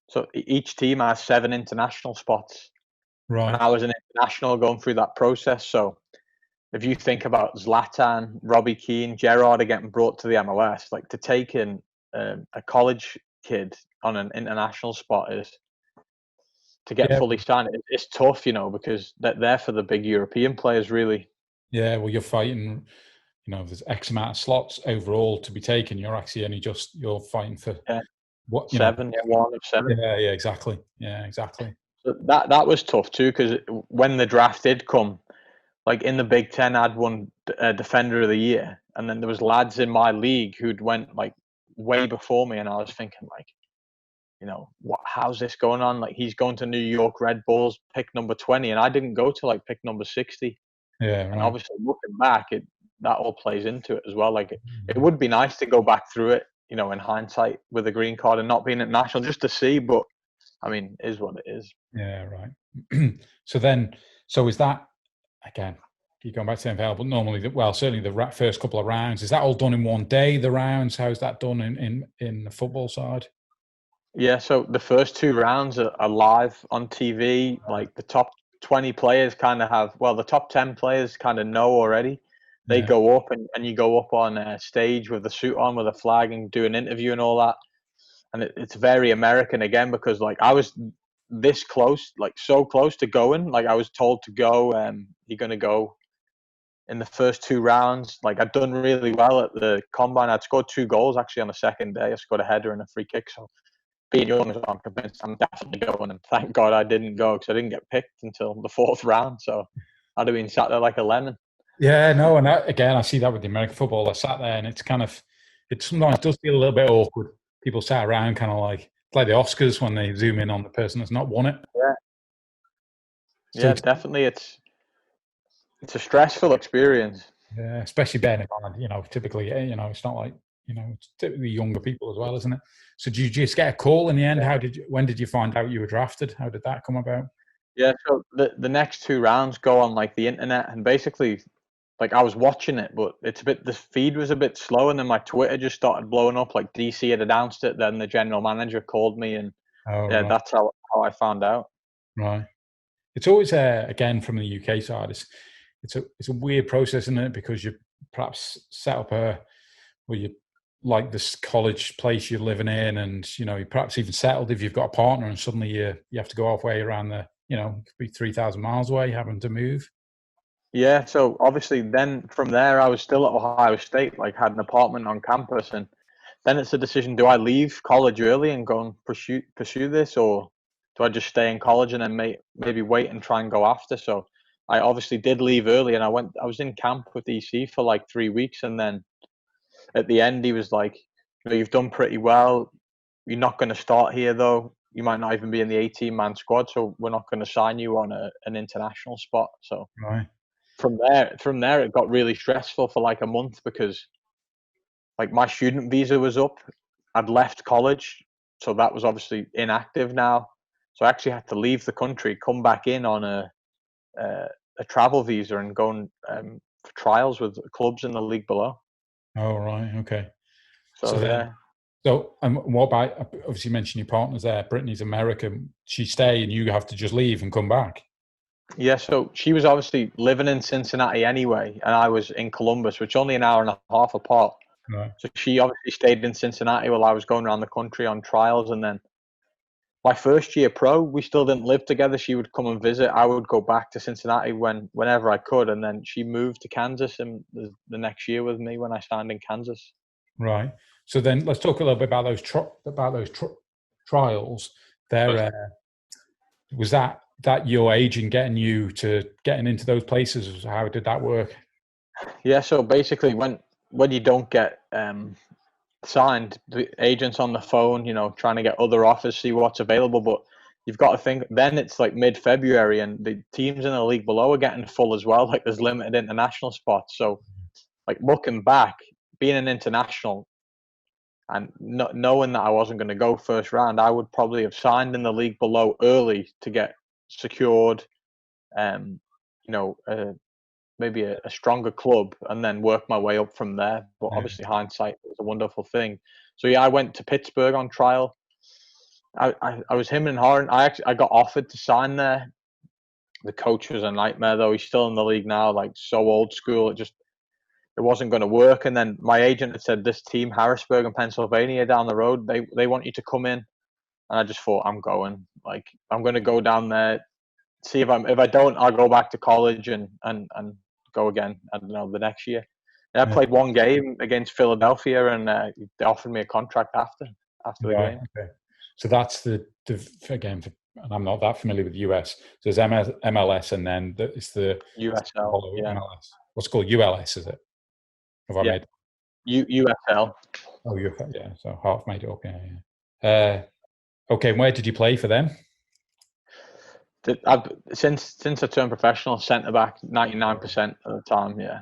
so each team has 7 international spots, and Right. I was an international going through that process. So if you think about Zlatan, Robbie Keane, Gerrard are getting brought to the MLS, like to take in a college kid on an international spot is to get Yeah. fully signed. It's tough, because they're for the big European players, really. Yeah. Well, you're fighting. There's X amount of slots overall to be taken. You're actually only you're fighting for Yeah, what 7, 1 of 7. Yeah. Exactly. Yeah. Exactly. So that was tough too, because when the draft did come, like in the Big Ten, I'd won Defender of the Year, and then there was lads in my league who'd went like way before me, and I was thinking like, how's this going on? Like he's going to New York Red Bulls, pick number 20, and I didn't go to like pick number 60. Yeah. And Right. obviously looking back, that all plays into it as well. Like it would be nice to go back through it, in hindsight with a green card and not being international just to see. But I mean, it is what it is. Yeah. Right. So is that again? Keep going back to the NFL, but normally, certainly the first couple of rounds, is that all done in one day? The rounds, how's that done in the football side? Yeah, so the first 2 rounds are live on TV. Like the top 20 players kind of the top 10 players kind of know already. They Yeah. go up and you go up on a stage with a suit on, with a flag, and do an interview and all that. And it's very American again, because like I was this close, like so close to going. Like I was told to go, you're going to go in the first 2 rounds. Like I'd done really well at the combine. I'd scored 2 goals actually on the second day. I scored a header and a free kick. So being young, I'm convinced I'm definitely going. And thank God I didn't go, because I didn't get picked until the 4th round. So I'd have been sat there like a lemon. Yeah, no, and again, I see that with the American football. I sat there, and it sometimes does feel a little bit awkward. People sat around, kind of like it's like the Oscars when they zoom in on the person that's not won it. Yeah, So yeah, definitely. It's a stressful experience. Yeah, especially bearing in mind, typically, it's not like it's typically younger people as well, isn't it? So did you just get a call in the end? Yeah. When did you find out you were drafted? How did that come about? Yeah, so the next 2 rounds go on like the internet, and basically, like I was watching it, but the feed was a bit slow, and then my Twitter just started blowing up. Like DC had announced it, then the general manager called me, and Right. that's how I found out. Right. It's always again from the UK side. It's a weird process, isn't it? Because you perhaps set up you like this college place you're living in, and you perhaps even settled if you've got a partner, and suddenly you have to go halfway around it could be 3,000 miles away having to move. Yeah, so obviously then from there I was still at Ohio State, like had an apartment on campus, and then it's a decision: do I leave college early and go and pursue this, or do I just stay in college and then maybe wait and try and go after? So I obviously did leave early, and I was in camp with EC for like 3 weeks, and then at the end he was like, you've done pretty well. You're not going to start here though. You might not even be in the 18-man squad, so we're not going to sign you on an international spot. So Right. from there it got really stressful for like a month, because like my student visa was up. I'd left college, so that was obviously inactive now. So I actually had to leave the country, come back in on a travel visa, and go for trials with clubs in the league below. Oh, right. Okay. So yeah. So, what about, obviously you mentioned your partner's there, Brittany's American. She stay and you have to just leave and come back? Yeah, so she was obviously living in Cincinnati anyway, and I was in Columbus, which is only an hour and a half apart. Right. So she obviously stayed in Cincinnati while I was going around the country on trials. And then my first year pro, we still didn't live together. She would come and visit. I would go back to Cincinnati whenever I could. And then she moved to Kansas and the next year with me when I signed in Kansas. Right. So then let's talk a little bit about those trials. Was that your agent getting you getting into those places? How did that work? Yeah. So basically, when you don't get signed, the agent's on the phone, trying to get other offers, see what's available. But you've got to think, then it's like mid-February, and the teams in the league below are getting full as well. Like there's limited international spots. So like looking back, being an international and knowing that I wasn't going to go first round, I would probably have signed in the league below early to get secured, maybe a stronger club and then work my way up from there. But Yeah. obviously hindsight is a wonderful thing. So yeah, I went to Pittsburgh on trial. I was him and Horn. I got offered to sign there. The coach was a nightmare though. He's still in the league now, like so old school. It wasn't going to work. And then my agent had said, this team, Harrisburg in Pennsylvania down the road, they want you to come in. And I just thought, I'm going. Like, I'm going to go down there, see if I don't, I'll go back to college and go again. I don't know, the next year. Yeah, I played one game against Philadelphia, and they offered me a contract after the game. Okay. So that's the again, and I'm not that familiar with the US. So there's MLS, and then it's the USL. Yeah. MLS. What's it called? ULS, is it? Have I made USL? Oh, UFL. Yeah. So half made it up. Yeah. Okay. Where did you play for them? Since I turned professional, centre back 99% of the time. Yeah.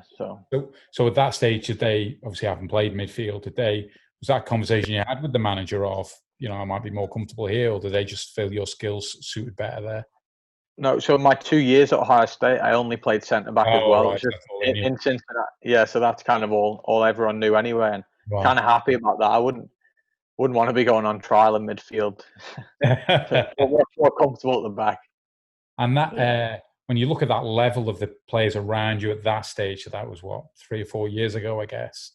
So at that stage, did they obviously haven't played midfield? Was that conversation you had with the manager of, I might be more comfortable here, or did they just feel your skills suited better there? No, so my 2 years at Ohio State, I only played centre back as well. Right, in Cincinnati, yeah. So that's kind of all everyone knew anyway, and kind of happy about that. I wouldn't want to be going on trial in midfield. More comfortable at the back. And that when you look at that level of the players around you at that stage, so that was 3 or 4 years ago, I guess.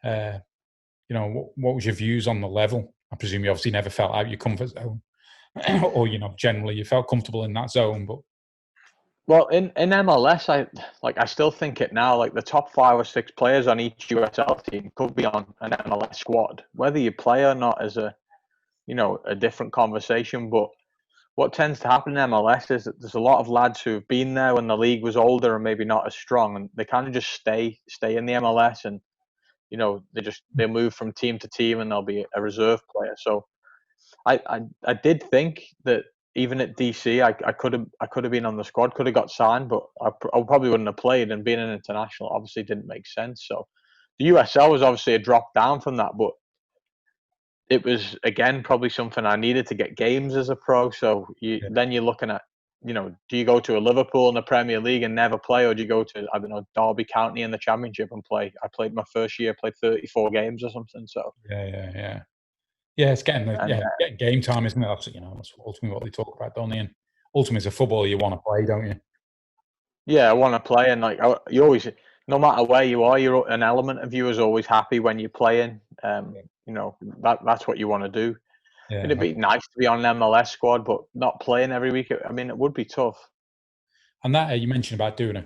What was your views on the level? I presume you obviously never felt out your comfort zone, or generally you felt comfortable in that zone. But well, in MLS, I still think it now. Like the top 5 or 6 players on each USL team could be on an MLS squad. Whether you play or not is a different conversation. But what tends to happen in MLS is that there's a lot of lads who have been there when the league was older and maybe not as strong, and they kind of just stay in the MLS, and they move from team to team, and they'll be a reserve player. So I did think that even at DC, I could have been on the squad, could have got signed, but I probably wouldn't have played. And being an international obviously didn't make sense. So the USL was obviously a drop down from that, but it was again probably something I needed to get games as a pro. So then you're looking at, do you go to a Liverpool in the Premier League and never play, or do you go to, I don't know, Derby County in the Championship and play? I played my first year, played 34 games or something. So yeah, it's getting getting game time, isn't it? That's that's ultimately what they talk about, don't they? And ultimately, as a footballer, you want to play, don't you? Yeah, I want to play, and you always, no matter where you are, an element of you is always happy when you're playing. That's what you want to do. Yeah, it'd be nice to be on an MLS squad, but not playing every week. I mean, it would be tough. And that you mentioned about doing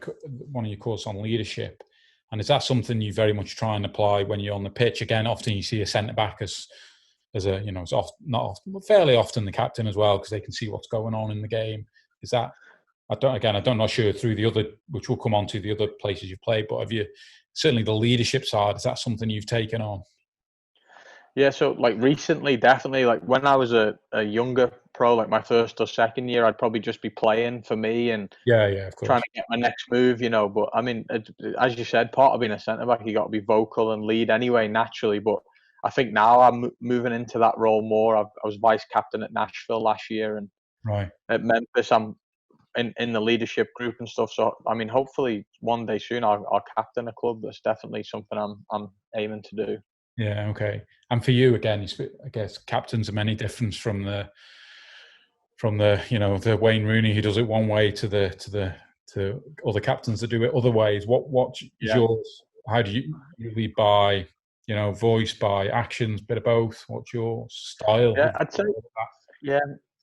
one of your courses on leadership, and is that something you very much try and apply when you're on the pitch? Again, often you see a centre back as a it's often, not often, but fairly often the captain as well, because they can see what's going on in the game. Is that I'm not sure through the other, which we'll come on to the other places you've played, but have you certainly the leadership side? Is that something you've taken on? Yeah, so like recently, definitely, like when I was a younger pro, like my first or second year, I'd probably just be playing for me and of course, trying to get my next move, But I mean, as you said, part of being a centre back, you got to be vocal and lead anyway, naturally. But I think now I'm moving into that role more. I was vice captain at Nashville last year, and at Memphis, I'm in the leadership group and stuff. So I mean, hopefully one day soon I'll captain a club. That's definitely something I'm aiming to do. Yeah, okay. And for you, again, I guess captains are many different from the the Wayne Rooney who does it one way to other captains that do it other ways. What's yours? How do you lead by voice, by actions, bit of both? What's your style? Yeah,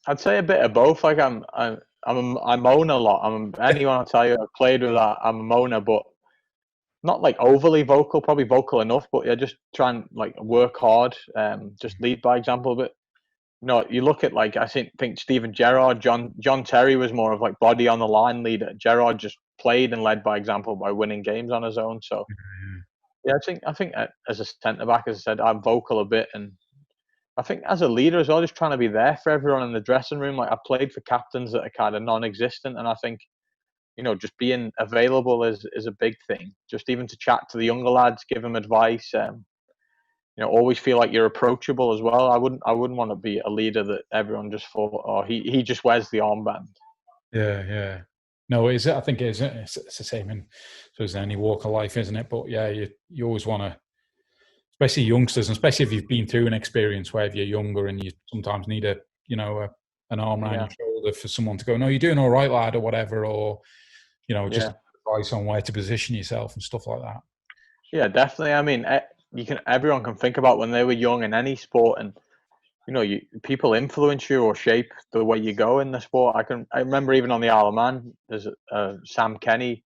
I'd say a bit of both. Like I moan a lot. Anyone will tell you I've played with that. I'm a moaner, but not like overly vocal, probably vocal enough, but just try and like work hard, just lead by example a bit. You look at like I think Steven Gerrard, John Terry was more of like body on the line leader. Gerrard just played and led by example by winning games on his own. So yeah, I think as a centre back, as I said, I'm vocal a bit, and I think as a leader as well, just trying to be there for everyone in the dressing room. Like I've played for captains that are kind of non-existent, and I think just being available is a big thing. Just even to chat to the younger lads, give them advice. Always feel like you're approachable as well. I wouldn't want to be a leader that everyone just thought, oh, he just wears the armband. Yeah. No, is it? I think it is. It's the same in any walk of life, isn't it? But yeah, you always want to, especially youngsters, and especially if you've been through an experience where if you're younger and you sometimes need an arm around your shoulder for someone to go, no, you're doing all right, lad, or whatever, or just advice on where to position yourself and stuff like that. Yeah, definitely. I mean, everyone can think about when they were young in any sport, and people influence you or shape the way you go in the sport. I remember even on the Isle of Man, there's Sam Kenny.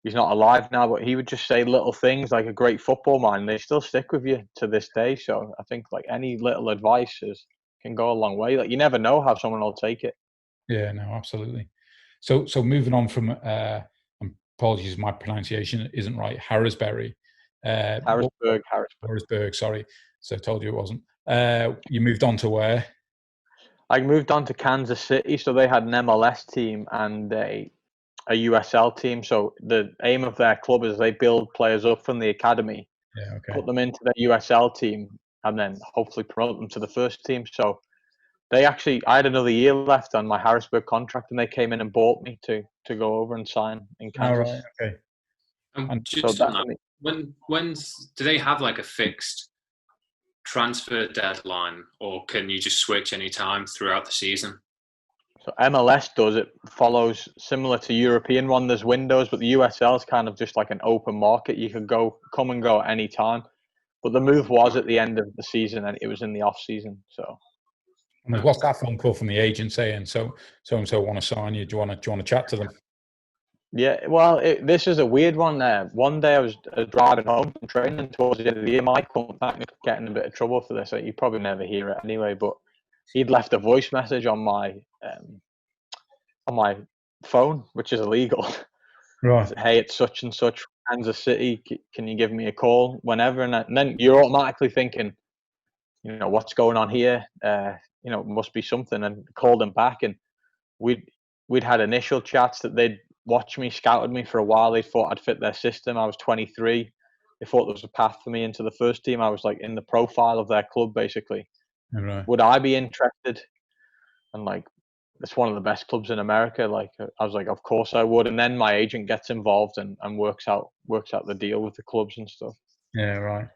He's not alive now, but he would just say little things like a great football mind. They still stick with you to this day. So I think like any little advice can go a long way. Like you never know how someone will take it. Yeah, no, absolutely. So moving on from, apologies, my pronunciation isn't right. Harrisbury. Harrisburg, sorry. So I told you it wasn't. You moved on to where? I moved on to Kansas City. So they had an MLS team and a USL team. So the aim of their club is they build players up from the academy, put them into their USL team, and then hopefully promote them to the first team. So I had another year left on my Harrisburg contract, and they came in and bought me to go over and sign in Kansas. Oh, right, okay. And just on that, when do they have like a fixed transfer deadline, or can you just switch any time throughout the season? So MLS does it, follows similar to European one. There's windows, but the USL is kind of just like an open market. You can come and go at any time. But the move was at the end of the season, and it was in the off season. So. And what's that phone call from the agent saying? So and so want to sign you. Do you want to chat to them? Yeah, well, this is a weird one. One day I was driving home from training towards the end of the year. Mike got in a bit of trouble for this. You probably never hear it anyway, but he'd left a voice message on my phone, which is illegal. Right. Hey, it's such and such, Kansas City. Can you give me a call whenever? And then you're automatically thinking, what's going on here? It must be something. And called him back, and we'd had initial chats that they'd watched me, scouted me for a while. They thought I'd fit their system. I was 23. They thought there was a path for me into the first team. I was like in the profile of their club, basically. Right. Would I be interested? And like, it's one of the best clubs in America. Like, I was like, of course I would. And then my agent gets involved and works out the deal with the clubs and stuff. Yeah, right.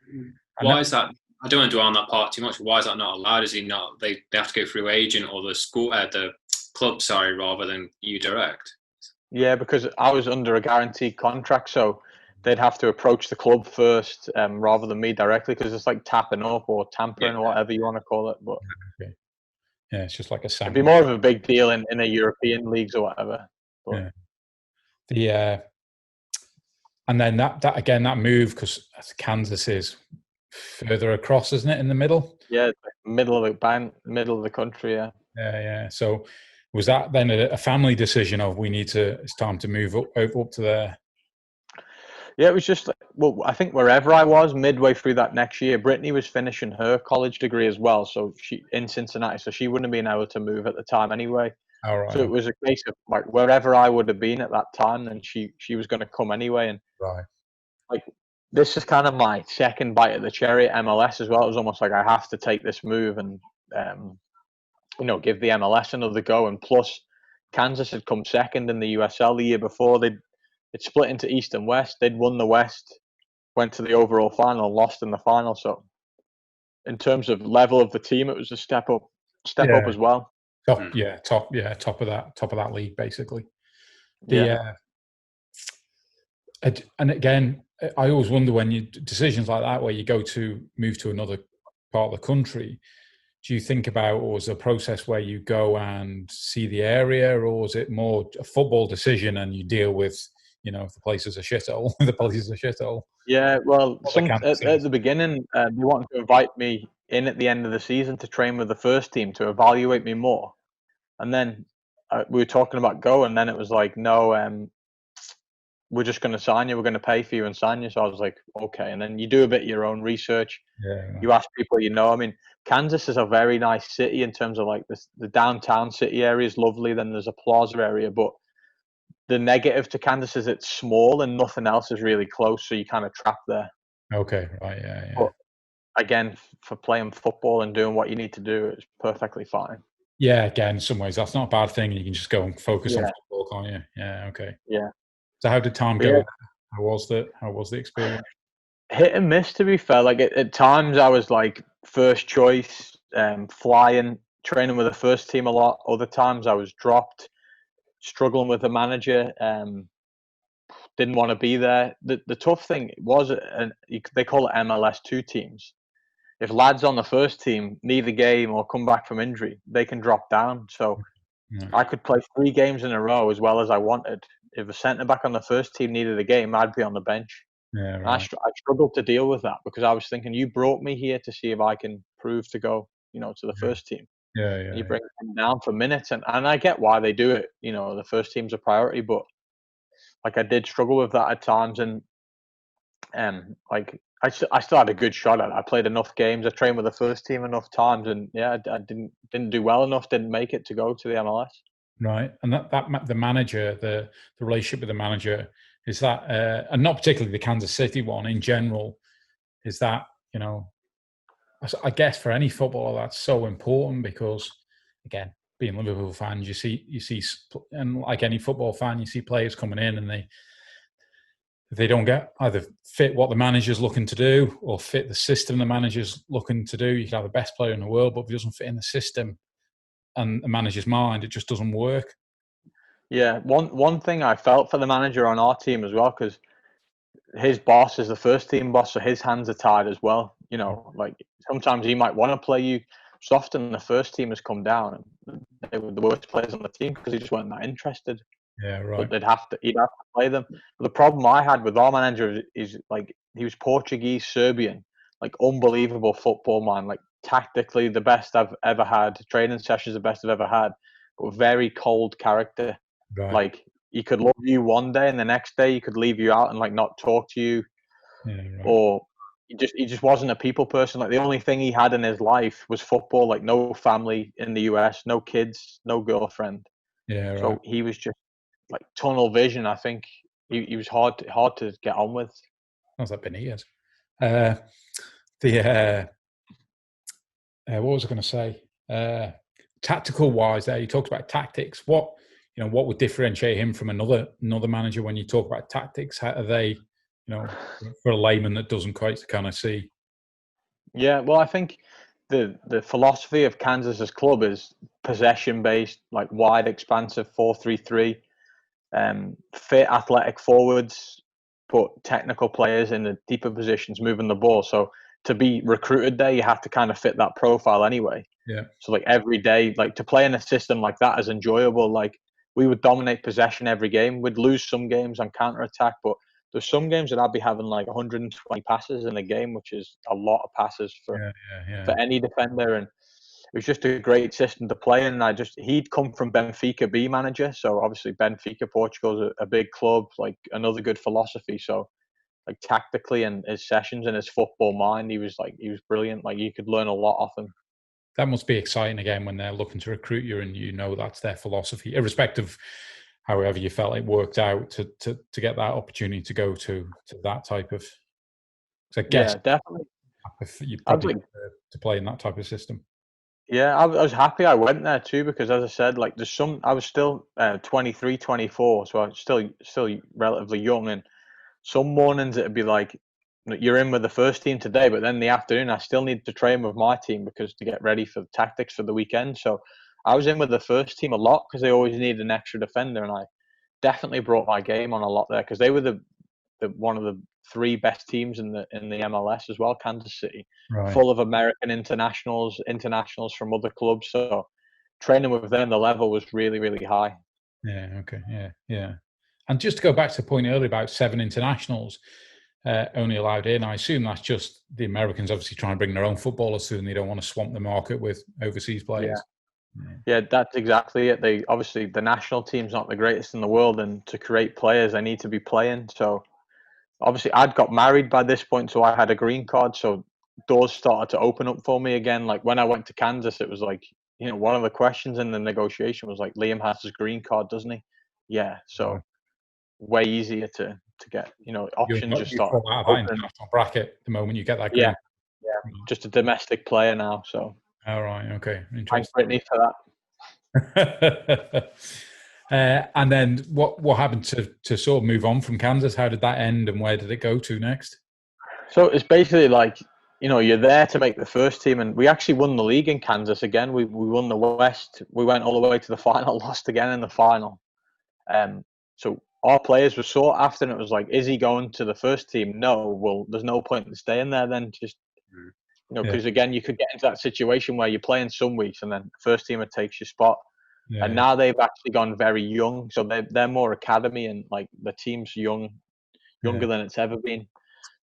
Why is that? I don't want to dwell on that part too much. Why is that not allowed? Is he not? They have to go through agent or the school, the club, rather than you direct. Yeah, because I was under a guaranteed contract, so they'd have to approach the club first, rather than me directly, because it's like tapping up or tampering or whatever you want to call it. But yeah, it's just like a sample. It'd be more of a big deal in the European leagues or whatever. But. Yeah. And then that move, because Kansas is further across, isn't it, in the middle? Yeah, middle of the country. Yeah. Yeah. So was that then a family decision of it's time to move up to there? Yeah, it was just I think wherever I was midway through that next year, Brittany was finishing her college degree as well. So she in Cincinnati, so she wouldn't have been able to move at the time anyway. All right. So it was a case of like wherever I would have been at that time, then she was going to come anyway. And right, like this is kind of my second bite at the cherry at MLS as well. It was almost like I have to take this move and give the MLS another go. And plus, Kansas had come second in the USL the year before. They'd split into East and West. They'd won the West, went to the overall final, and lost in the final. So, in terms of level of the team, it was a step up as well. Top of that league, basically. And again, I always wonder when decisions like that, where you go to move to another part of the country, do you think about, or is it a process where you go and see the area, or is it more a football decision and you deal with, if the place is a shithole, the place is a shithole? Yeah, well, at the beginning, they wanted to invite me in at the end of the season to train with the first team to evaluate me more. And then we were talking about go, and then it was like, no, we're just going to sign you. We're going to pay for you and sign you. So I was like, okay. And then you do a bit of your own research. Yeah. You ask people I mean, Kansas is a very nice city in terms of like the downtown city area is lovely. Then there's a plaza area. But the negative to Kansas is it's small and nothing else is really close. So you kind of trapped there. Okay, right, yeah. But again, for playing football and doing what you need to do, it's perfectly fine. Yeah, again, in some ways, that's not a bad thing. You can just go and focus on Yeah, football, can't you? Yeah, okay. yeah. So how did time But go? yeah, How was the experience? hit and miss, to be fair. Like at times I was like first choice, flying, training with the first team a lot. Other times I was dropped, struggling with the manager. Didn't want to be there. The tough thing was, they call it MLS two teams. If lads on the first team need a game or come back from injury, they can drop down. So Yeah, I could play 3 games in a row as well as I wanted. If a centre back on the first team needed a game, I'd be on the bench. yeah, I, right. I struggled to deal with that because I was thinking, you brought me here to see if I can prove to go, to the first team. Yeah, And you yeah, bring them down for minutes, and I get why they do it. The first team's a priority, but like I did struggle with that at times, and like I still had a good shot at it. I played enough games. I trained with the first team enough times, and yeah, I didn't do well enough. Didn't make it to go to the MLS. right. And the manager, the relationship with the manager, is that, and not particularly the Kansas City one in general, is that, I guess for any footballer that's so important because, again, being Liverpool fans, you see, and like any football fan, you see players coming in and they don't get either fit what the manager's looking to do or fit the system the manager's looking to do. You can have the best player in the world, but if he doesn't fit in the system and the manager's mind, it just doesn't work. Yeah, one thing I felt for the manager on our team as well, because his boss is the first team boss, so his hands are tied as well. Like sometimes he might want to play you. So often the first team has come down and they were the worst players on the team because he just weren't that interested. Yeah, But right. he'd have to play them. But the problem I had with our manager is like he was Portuguese, Serbian, like unbelievable football man, like tactically the best I've ever had, training sessions the best I've ever had, but very cold character. Right. Like he could love you one day and the next day he could leave you out and like not talk to you, Yeah, right. or he just wasn't a people person. Like the only thing he had in his life was football. Like no family in the US, no kids, no girlfriend. Yeah, right. So he was just like tunnel vision. I think he was hard to get on with. Sounds like Benitez. Uh, what was I going to say? Tactical wise, there you talked about tactics. What would differentiate him from another manager when you talk about tactics? How are they, for a layman that doesn't quite kind of see? Yeah, well, I think the philosophy of Kansas's club is possession based, like wide, expansive 4-3-3. Fit, athletic forwards, put technical players in the deeper positions, moving the ball. So to be recruited there, you have to kind of fit that profile anyway. Yeah. So like every day, like to play in a system like that is enjoyable. Like we would dominate possession every game. We'd lose some games on counter attack, but there's some games that I'd be having like 120 passes in a game, which is a lot of passes for Yeah. any defender. And it was just a great system to play in. He'd come from Benfica B manager, so obviously Benfica, Portugal's a big club, like another good philosophy. So like tactically and his sessions and his football mind, he was brilliant. Like you could learn a lot off him. That must be exciting again when they're looking to recruit you and that's their philosophy, irrespective however you felt it worked out to get that opportunity to go to that type of. I guess Yeah, definitely. You probably to play in that type of system. Yeah, I was happy I went there too because, as I said, like I was still 23, 24, so I was still relatively young, and some mornings it'd be like you're in with the first team today, but then in the afternoon I still need to train with my team because to get ready for the tactics for the weekend. So I was in with the first team a lot because they always needed an extra defender, and I definitely brought my game on a lot there because they were the one of the 3 best teams in the MLS as well, Kansas City, Right. full of American internationals from other clubs. So training with them, the level was really, really high. Yeah. Okay. Yeah. And just to go back to the point earlier about 7 internationals only allowed in, I assume that's just the Americans obviously trying to bring their own footballers through, and they don't want to swamp the market with overseas players. Yeah, that's exactly it. They obviously the national team's not the greatest in the world, and to create players, they need to be playing. So obviously, I'd got married by this point, so I had a green card. So doors started to open up for me again. Like when I went to Kansas, it was like one of the questions in the negotiation was like, Liam has his green card, doesn't he? Yeah. So way easier to get. Options just You start fall out of that international bracket the moment you get that green. Yeah, just a domestic player now. So all right, okay, thanks interesting. Brittany for that. And then what happened to sort of move on from Kansas? How did that end, and where did it go to next? So it's basically like, you're there to make the first team, and we actually won the league in Kansas again. We won the West. We went all the way to the final, lost again in the final. So our players were sought after, and it was like, is he going to the first team? No. Well, there's no point in staying there then. Just because again, you could get into that situation where you're playing some weeks, and then the first teamer takes your spot. Yeah. And now they've actually gone very young, so they're more academy, and like the team's younger than it's ever been.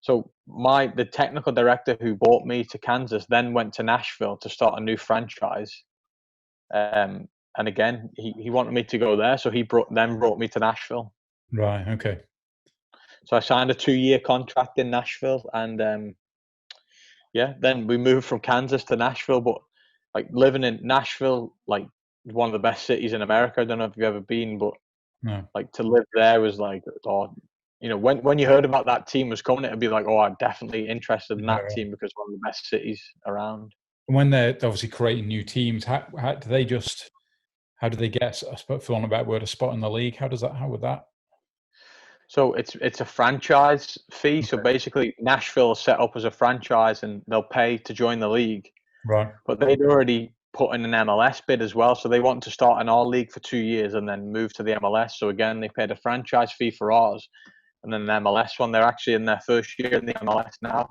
So the technical director who brought me to Kansas then went to Nashville to start a new franchise. And again, he wanted me to go there, so he brought me to Nashville. Right. Okay. So I signed a 2-year contract in Nashville, and then we moved from Kansas to Nashville. But like living in Nashville, like one of the best cities in America. I don't know if you've ever been, but like to live there was like, when you heard about that team was coming, it'd be like, oh, I'm definitely interested in that team because one of the best cities around. And when they're obviously creating new teams, how do they get, for want of a better word, a spot in the league? How would that? So it's a franchise fee. Okay. So basically, Nashville is set up as a franchise, and they'll pay to join the league. Right. But they'd already put in an MLS bid as well, so they want to start in our league for 2 years and then move to the MLS. So again, they paid a franchise fee for ours, and then an MLS one. They're actually in their first year in the MLS now.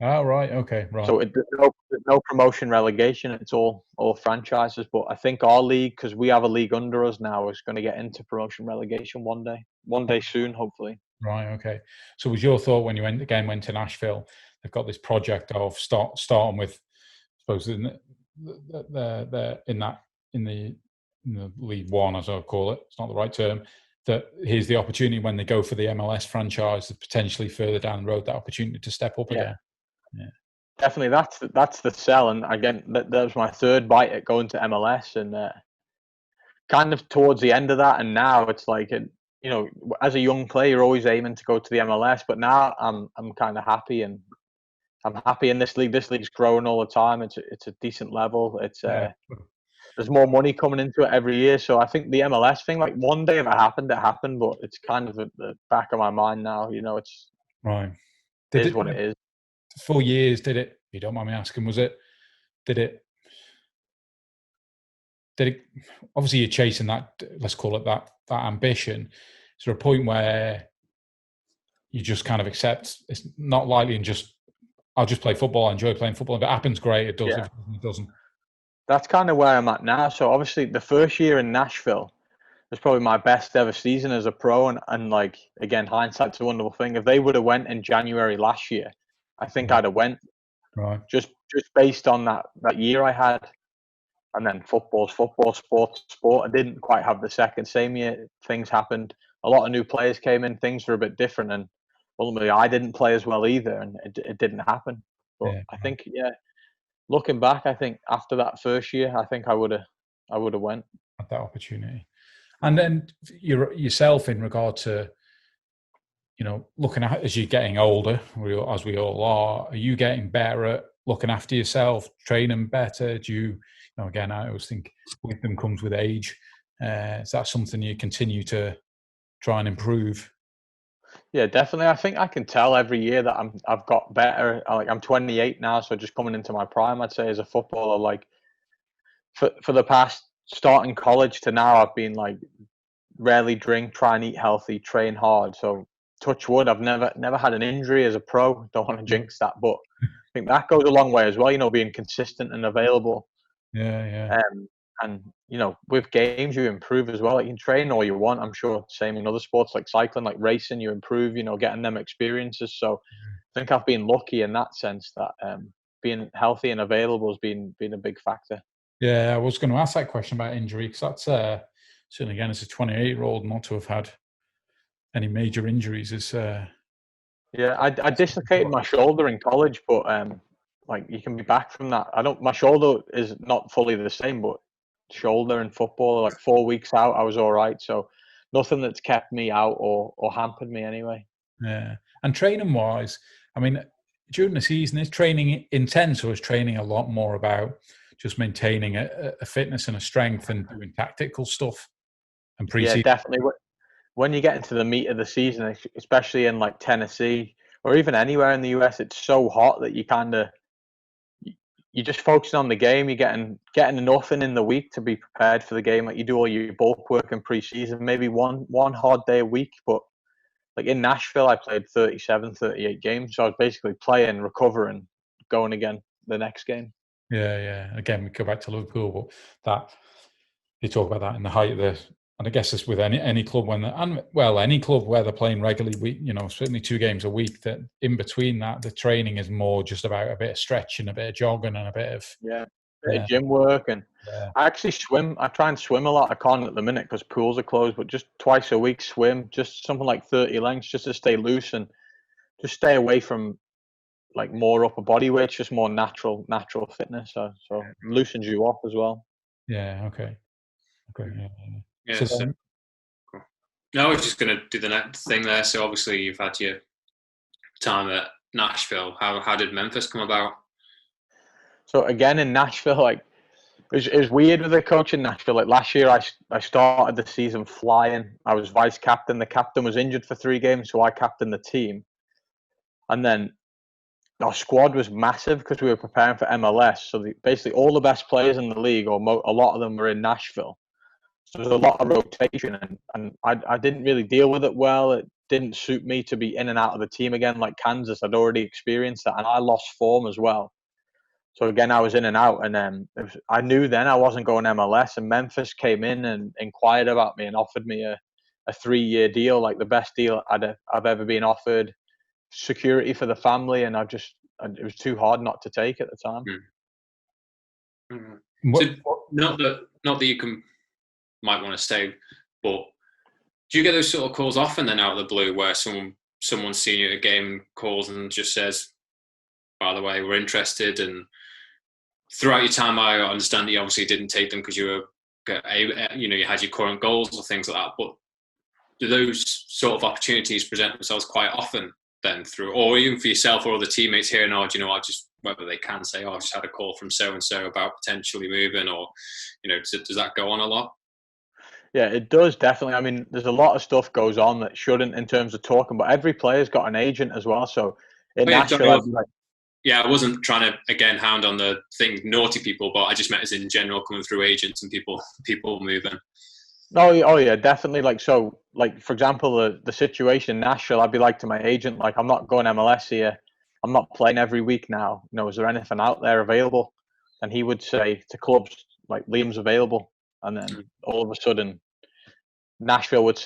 Oh, right. Okay. Right. So there's no promotion relegation. It's all franchises. But I think our league, because we have a league under us now, is going to get into promotion relegation one day soon, hopefully. Right. Okay. So was your thought when you went to Nashville, they've got this project of starting with, I suppose, in the League One, as I call it, it's not the right term, that here's the opportunity when they go for the MLS franchise, to potentially further down the road, that opportunity to step up again. Yeah, definitely. That's the sell. And again, that was my third bite at going to MLS, and kind of towards the end of that. And now it's like, as a young player, you're always aiming to go to the MLS. But now I'm kind of happy, and I'm happy in this league. This league's growing all the time. It's a decent level. It's there's more money coming into it every year. So I think the MLS thing, like one day if it happened, but it's kind of at the back of my mind now. It's right. It is what it is. 4 years, did it? If you don't mind me asking, did it? Obviously, you're chasing that. Let's call it that ambition. Is there a point where you just kind of accept it's not likely and just, I'll just play football. I enjoy playing football. If it happens, great. It does. Yeah. If it doesn't. That's kind of where I'm at now. So obviously, the first year in Nashville was probably my best ever season as a pro. And like, again, hindsight's a wonderful thing. If they would have went in January last year, I think I'd have went. Right. Just based on that year I had. And then football's football, sport's sport. I didn't quite have the same year. Things happened. A lot of new players came in. Things were a bit different. And ultimately, I didn't play as well either. And it didn't happen. But I think, looking back, I think after that first year, I think I would have went. At that opportunity. And then yourself in regard to, looking at as you're getting older, as we all are you getting better at looking after yourself, training better? Do you, again, I always think wisdom comes with age. Is that something you continue to try and improve? Yeah, definitely. I think I can tell every year that I've got better. Like I'm 28 now, so just coming into my prime, I'd say, as a footballer. Like for the past starting college to now, I've been like rarely drink, try and eat healthy, train hard. So touch wood, I've never had an injury as a pro. Don't want to jinx that, but I think that goes a long way as well. Being consistent and available. Yeah. And with games you improve as well. Like you can train all you want. I'm sure same in other sports like cycling, like racing, you improve. Getting them experiences. So I think I've been lucky in that sense that being healthy and available has been a big factor. Yeah, I was going to ask that question about injury because that's certainly, again, as a 28-year-old, not to have had any major injuries is. Yeah, I dislocated my shoulder in college, but like you can be back from that. My shoulder is not fully the same, but shoulder in football, like 4 weeks out, I was all right. So nothing that's kept me out or hampered me anyway. Yeah. And training wise, I mean, during the season, is training intense or is training a lot more about just maintaining a fitness and a strength and doing tactical stuff and pre-season. Yeah, definitely. When you get into the meat of the season, especially in like Tennessee or even anywhere in the US, it's so hot that you're just focusing on the game. You're getting enough in the week to be prepared for the game. Like you do all your bulk work in pre-season, maybe one hard day a week. But like in Nashville, I played 37, 38 games. So I was basically playing, recovering, going again the next game. Yeah. Again, we go back to Liverpool, but that you talk about that in the height of the, and I guess it's with any club any club where they're playing regularly, certainly 2 games a week, that in between that, the training is more just about a bit of stretching, a bit of jogging and a bit of... Bit of gym work. And I actually swim. I try and swim a lot. I can't at the minute because pools are closed, but just twice a week swim, just something like 30 lengths, just to stay loose and just stay away from like more upper body weight, just more natural fitness. So loosens you up as well. Yeah, okay. Yeah, so cool. No, I was just going to do the next thing there. So obviously you've had your time at Nashville. How did Memphis come about? So again in Nashville, like it was weird with the coach in Nashville. Like last year, I started the season flying. I was vice captain. The captain was injured for 3 games, so I captained the team. And then our squad was massive because we were preparing for MLS. So basically all the best players in the league, or a lot of them, were in Nashville. So there was a lot of rotation, and I didn't really deal with it well. It didn't suit me to be in and out of the team again like Kansas. I'd already experienced that, and I lost form as well. So again, I was in and out, and I knew then I wasn't going MLS. And Memphis came in and inquired about me and offered me a 3-year deal, like the best deal I've ever been offered, security for the family, and it was too hard not to take at the time. So not that you might want to stay, but do you get those sort of calls often then out of the blue where someone's seen you at a game, calls and just says, by the way, we're interested? And throughout your time, I understand that you obviously didn't take them because you had your current goals or things like that, but do those sort of opportunities present themselves quite often then through, or even for yourself or other teammates here and whether they can say, I've just had a call from so-and-so about potentially moving, or, does that go on a lot? Yeah, it does, definitely. I mean, there's a lot of stuff goes on that shouldn't in terms of talking, but every player's got an agent as well. So in Nashville, I wasn't trying to, again, hound on the thing, naughty people, but I just meant as in general coming through agents and people moving. Oh yeah, definitely. For example, the situation in Nashville, I'd be like to my agent, like, I'm not going MLS here. I'm not playing every week now. Is there anything out there available? And he would say to clubs, like, Liam's available. And then all of a sudden, Nashville would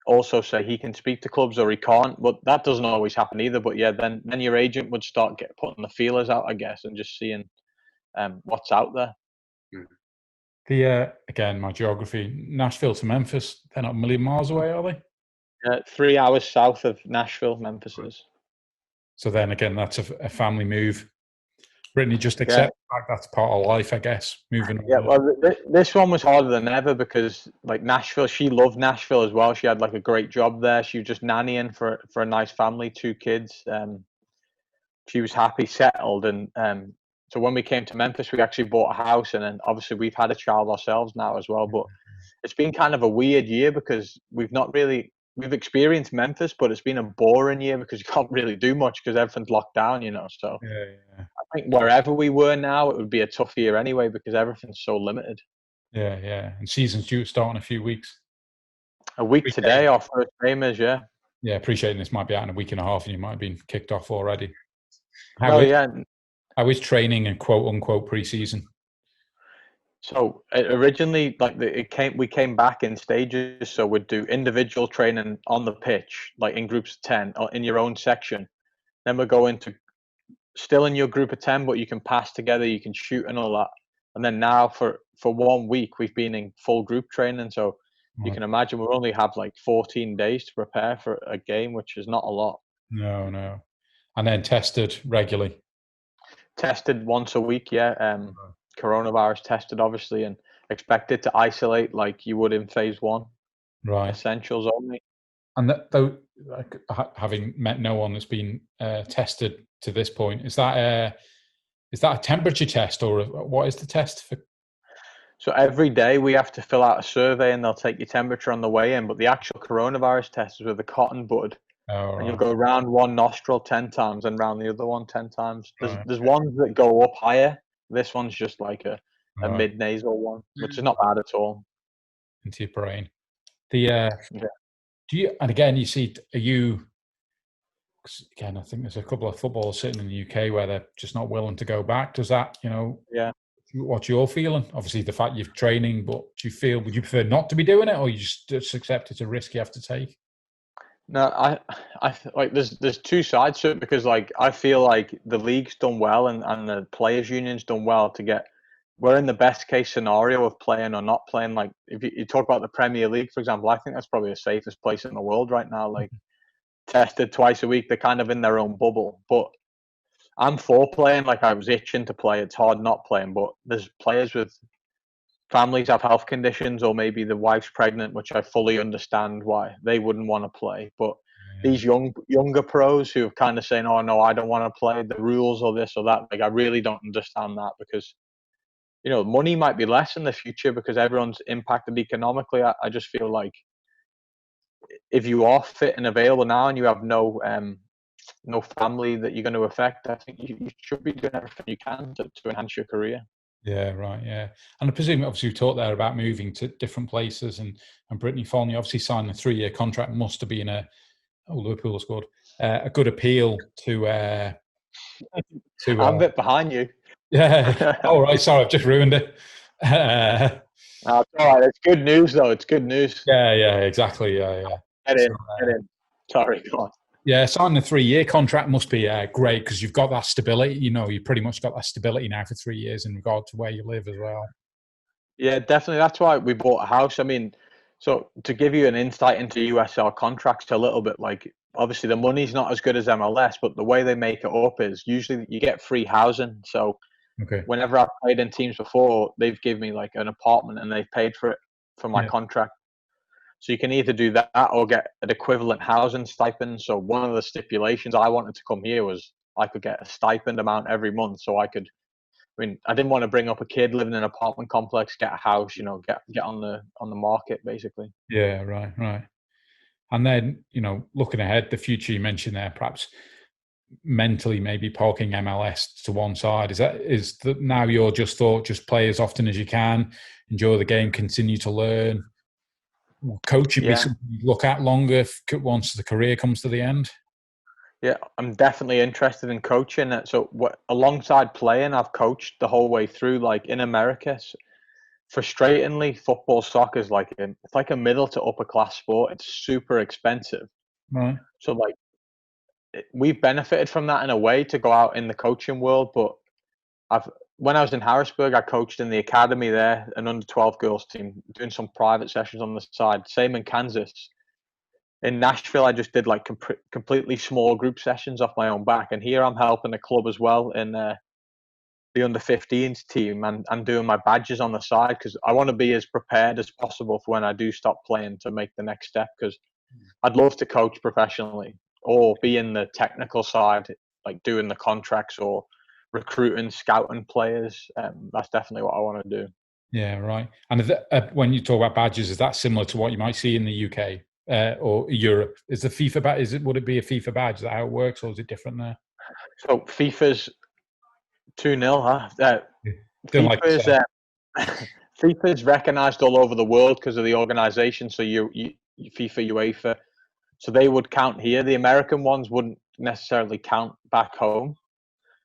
also say he can speak to clubs or he can't. But that doesn't always happen either. But yeah, then your agent would start putting the feelers out, I guess, and just seeing what's out there. Again, my geography, Nashville to Memphis, they're not a million miles away, are they? 3 hours south of Nashville, Memphis is. So then again, that's a family move. Brittany, just accept that's part of life, I guess, moving on. Yeah, well, this one was harder than ever because, like, Nashville, she loved Nashville as well. She had, like, a great job there. She was just nannying for a nice family, 2 kids. She was happy, settled. And so when we came to Memphis, we actually bought a house. And then, obviously, we've had a child ourselves now as well. But it's been kind of a weird year because we've experienced Memphis, but it's been a boring year because you can't really do much because everything's locked down, So I think wherever we were now, it would be a tough year anyway because everything's so limited. Yeah. And season's due to start in a few weeks. A week today, our first game is, Yeah, appreciating this might be out in a week and a half and you might have been kicked off already. How is training and quote unquote pre-season? So originally, we came back in stages. So we'd do individual training on the pitch, like in groups of 10, or in your own section. Then we'll go into still in your group of 10, but you can pass together, you can shoot and all that. And then now for 1 week, we've been in full group training. So you can imagine we'll only have like 14 days to prepare for a game, which is not a lot. No. And then tested regularly? Tested once a week, yeah. Coronavirus tested, obviously, and expected to isolate like you would in phase 1. Right. Essentials only. And though, having met no one that's been tested to this point, is that Is that a temperature test, or what is the test for? So every day we have to fill out a survey, and they'll take your temperature on the way in. But the actual coronavirus test is with a cotton bud, Oh, and you'll right. go round one nostril 10 times and round the other one 10 times. Right. There's ones that go up higher. This one's just like a Right. mid nasal one, which is not bad at all. Into your brain. Yeah. Do you? And again, you see, are you? Again, I think there's a couple of footballers sitting in the UK where they're just not willing to go back. Does that, Yeah. What's your feeling? Obviously, the fact you're training, but would you prefer not to be doing it, or you just accept it's a risk you have to take? No, I like there's two sides to it, because like I feel like the league's done well and the players' union's done well to get. We're in the best case scenario of playing or not playing. Like if you talk about the Premier League, for example, I think that's probably the safest place in the world right now. Like tested twice a week, they're kind of in their own bubble. But I'm for playing. Like I was itching to play. It's hard not playing, but there's players with families have health conditions, or maybe the wife's pregnant, which I fully understand why they wouldn't want to play. But these younger pros who are kind of saying, "Oh no, I don't want to play the rules or this or that," like I really don't understand that, because money might be less in the future because everyone's impacted economically. I just feel like if you are fit and available now and you have no family that you're going to affect, I think you should be doing everything you can to enhance your career. Yeah, right. Yeah, and I presume obviously you talked there about moving to different places, and Brittany Folney obviously signed a 3-year contract. Must have been Liverpool scored a good appeal to. I'm a bit behind you. Yeah. Oh, right. Sorry, I've just ruined it. It's all right. It's good news, though. It's good news. Yeah, exactly. Yeah. Get in. Sorry, go on. Yeah, signing a 3-year contract must be great, because you've got that stability. You pretty much got that stability now for 3 years in regard to where you live as well. Yeah, definitely. That's why we bought a house. I mean, so to give you an insight into USL contracts a little bit, like obviously the money's not as good as MLS, but the way they make it up is usually you get free housing. So whenever I've played in teams before, they've given me like an apartment and they've paid for it for my contract. So you can either do that or get an equivalent housing stipend. So one of the stipulations I wanted to come here was I could get a stipend amount every month, so I didn't want to bring up a kid living in an apartment complex, get a house, get on the market basically. Yeah, right. And then, looking ahead, the future you mentioned there, perhaps mentally maybe parking MLS to one side. Is that now you're just play as often as you can, enjoy the game, continue to learn? Will coaching be something you look at longer once the career comes to the end? Yeah, I'm definitely interested in coaching. So alongside playing, I've coached the whole way through. Like in America, frustratingly, soccer is it's like a middle to upper class sport. It's super expensive. Right. So like we've benefited from that in a way to go out in the coaching world. But when I was in Harrisburg, I coached in the academy there, an under-12 girls team, doing some private sessions on the side. Same in Kansas. In Nashville, I just did like completely small group sessions off my own back. And here I'm helping a club as well in the under-15s team and doing my badges on the side, because I want to be as prepared as possible for when I do stop playing to make the next step, because I'd love to coach professionally or be in the technical side, like doing the contracts or recruiting, scouting players. That's definitely what I want to do. Yeah, right. And when you talk about badges, is that similar to what you might see in the UK? Or Europe? Is the FIFA badge? Would it be a FIFA badge? Is that how it works, or is it different there? So FIFA's 2-0, huh? FIFA's recognised all over the world because of the organisation. So FIFA, UEFA, so they would count here. The American ones wouldn't necessarily count back home.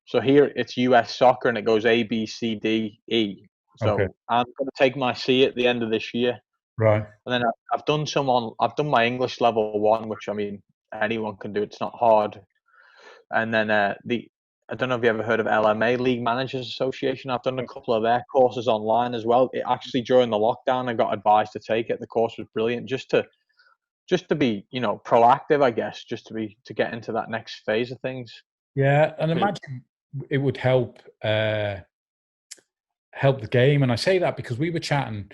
So here it's US soccer, and it goes A, B, C, D, E. So I'm going to take my C at the end of this year. Right. And then I've done my English level 1, which I mean anyone can do. It's not hard. And then I don't know if you ever heard of LMA, League Managers Association. I've done a couple of their courses online as well. Actually, during the lockdown, I got advised to take it. The course was brilliant, just to be proactive, I guess, to get into that next phase of things. Yeah, and imagine it would help the game. And I say that because we were chatting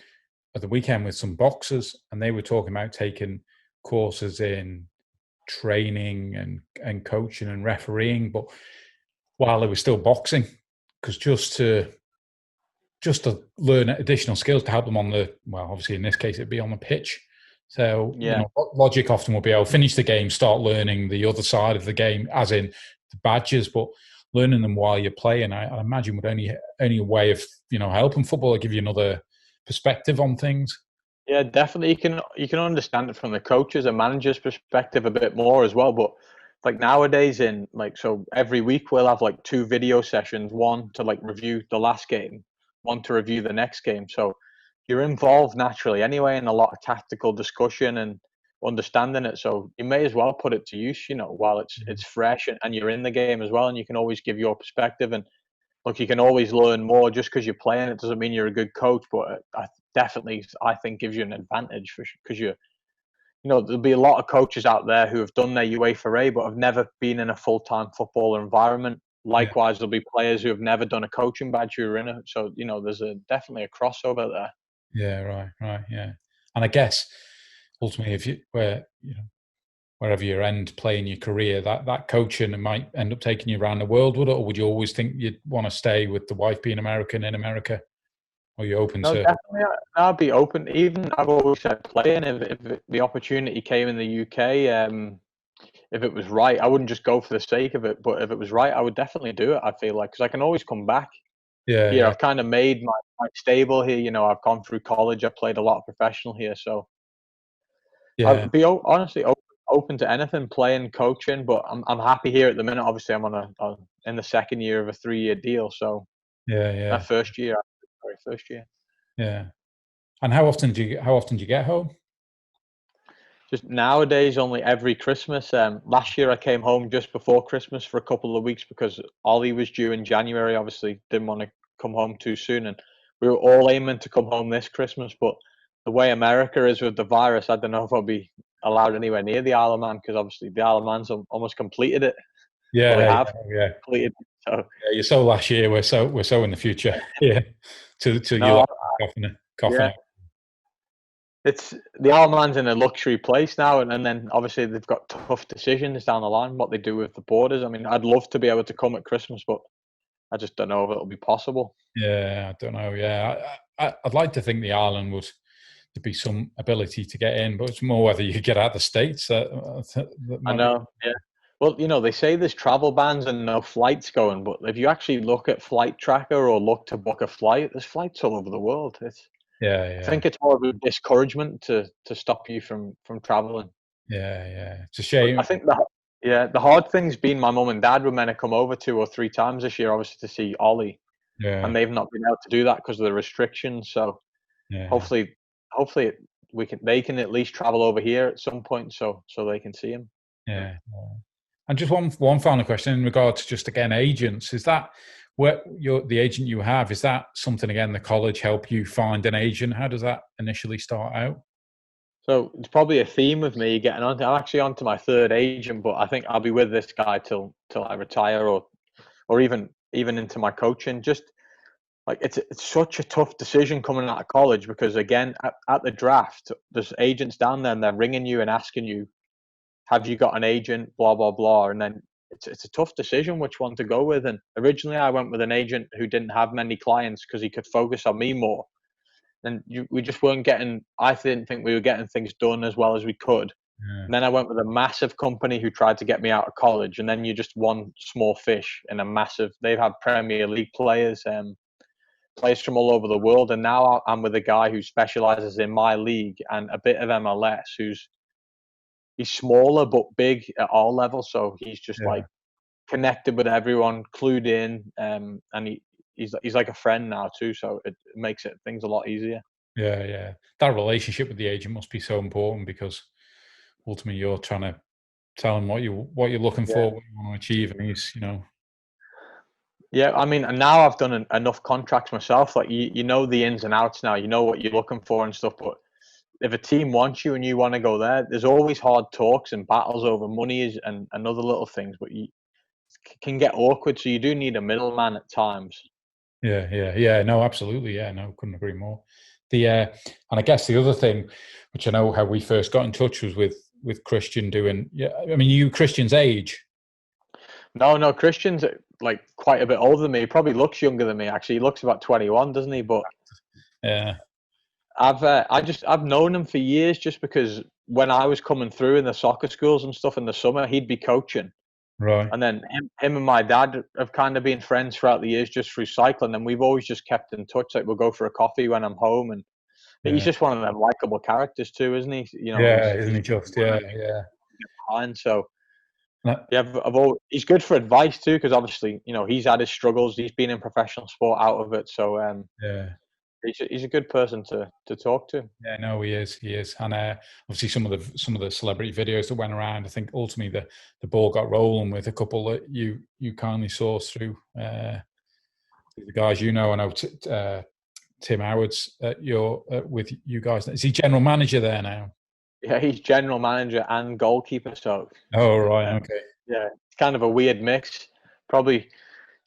at the weekend with some boxers, and they were talking about taking courses in training and coaching and refereeing, but while they were still boxing, because just to learn additional skills to help them on the, well, obviously in this case it'd be on the pitch. So logic often will be, finish the game, start learning the other side of the game, as in the badges, but learning them while you're playing, I imagine would only a way of helping football or give you another perspective on things. Yeah, definitely. You can understand it from the coaches and managers' perspective a bit more as well. But like nowadays, so every week we'll have like 2 video sessions, one to like review the last game, one to review the next game. So you're involved naturally anyway in a lot of tactical discussion and understanding it. So you may as well put it to use, while it's fresh and you're in the game as well, and you can always give your perspective. And look, you can always learn more. Just because you're playing, it doesn't mean you're a good coach. But I think gives you an advantage because there'll be a lot of coaches out there who have done their UEFA A but have never been in a full-time football environment. Likewise, there'll be players who have never done a coaching badge who are in it. So there's definitely a crossover there. Yeah, right, yeah. And I guess ultimately, wherever you end playing your career, that coaching might end up taking you around the world, would it? Or would you always think you'd want to stay with the wife being American in America? Or are you open to? Definitely, I'd be open. Even I've always said playing. If the opportunity came in the UK, if it was right, I wouldn't just go for the sake of it. But if it was right, I would definitely do it. I feel like because I can always come back. Yeah. I've kind of made my stable here. I've gone through college. I've played a lot of professional here, so I'd be honestly open to anything, playing, coaching. But I'm happy here at the minute. Obviously, I'm in the second year of a 3-year deal. So that first year. Yeah. And how often do you get home? Just nowadays, only every Christmas. Last year I came home just before Christmas for a couple of weeks because Ollie was due in January. Obviously, didn't want to come home too soon, and we were all aiming to come home this Christmas. But the way America is with the virus, I don't know if I'll be allowed anywhere near the Isle of Man because obviously the Isle of Man's almost completed it. Yeah. Completed. So you're so last year. We're so in the future. Yeah. To coughing out. It's the Isle of Man's in a luxury place now, and then obviously they've got tough decisions down the line what they do with the borders. I mean, I'd love to be able to come at Christmas, but I just don't know if it'll be possible. Yeah, I don't know. Yeah, I'd like to think the island would there'd be some ability to get in, but it's more whether you get out of the States. I know. Yeah. Well, they say there's travel bans and no flights going, but if you actually look at Flight Tracker or look to book a flight, there's flights all over the world. I think it's more of a discouragement to stop you from traveling. Yeah. It's a shame. I think the hard thing's been my mum and dad were meant to come over 2 or 3 times this year, obviously to see Ollie, and they've not been able to do that because of the restrictions. So hopefully they can at least travel over here at some point, so they can see him. Yeah. And just one final question in regard to just again agents. Is that the agent you have? Is that something again the college help you find an agent? How does that initially start out? So it's probably a theme with me getting on. I'm actually on to my 3rd agent, but I think I'll be with this guy till I retire or even into my coaching. Just like it's such a tough decision coming out of college because again at the draft there's agents down there and they're ringing you and asking you, have you got an agent, blah blah blah, and then it's a tough decision which one to go with. And originally I went with an agent who didn't have many clients because he could focus on me more. And we just weren't getting, I didn't think we were getting things done as well as we could. Yeah. And then I went with a massive company who tried to get me out of college. And then you're just one small fish in a massive, they've had Premier League players, players from all over the world. And now I'm with a guy who specializes in my league and a bit of MLS, he's smaller but big at all levels. So he's just like connected with everyone, clued in, and he's like a friend now too. So it makes things a lot easier. Yeah. That relationship with the agent must be so important because ultimately you're trying to tell him what you're looking for, what you want to achieve, and he's Yeah, I mean, and now I've done enough contracts myself. Like you know the ins and outs now. You know what you're looking for and stuff. But if a team wants you and you want to go there, there's always hard talks and battles over money and other little things. But you can get awkward, so you do need a middleman at times. Yeah. No, absolutely. Yeah, no, couldn't agree more. And I guess the other thing, which I know how we first got in touch was with Christian doing. Yeah, I mean, you Christian's age. No, Christian's like quite a bit older than me. He probably looks younger than me. Actually, he looks about 21, doesn't he? But yeah, I've known him for years, just because when I was coming through in the soccer schools and stuff in the summer, he'd be coaching. right. And then him and my dad have kind of been friends throughout the years just through cycling, and we've always just kept in touch. Like, we'll go for a coffee when I'm home, and he's just one of them likable characters too, isn't he? You know, Isn't he just? Yeah. behind. So No, yeah, he's good for advice too, because obviously, you know, he's had his struggles. He's been in professional sport out of it, so yeah. he's a good person to talk to. Yeah, no, he is, and obviously some of the celebrity videos that went around. I think ultimately the ball got rolling with a couple that you kindly sourced through the guys you know. I know Tim Howard's with you guys. Is he general manager there now? Yeah, he's general manager and goalkeeper. So Oh right, okay. Yeah, it's kind of a weird mix. Probably,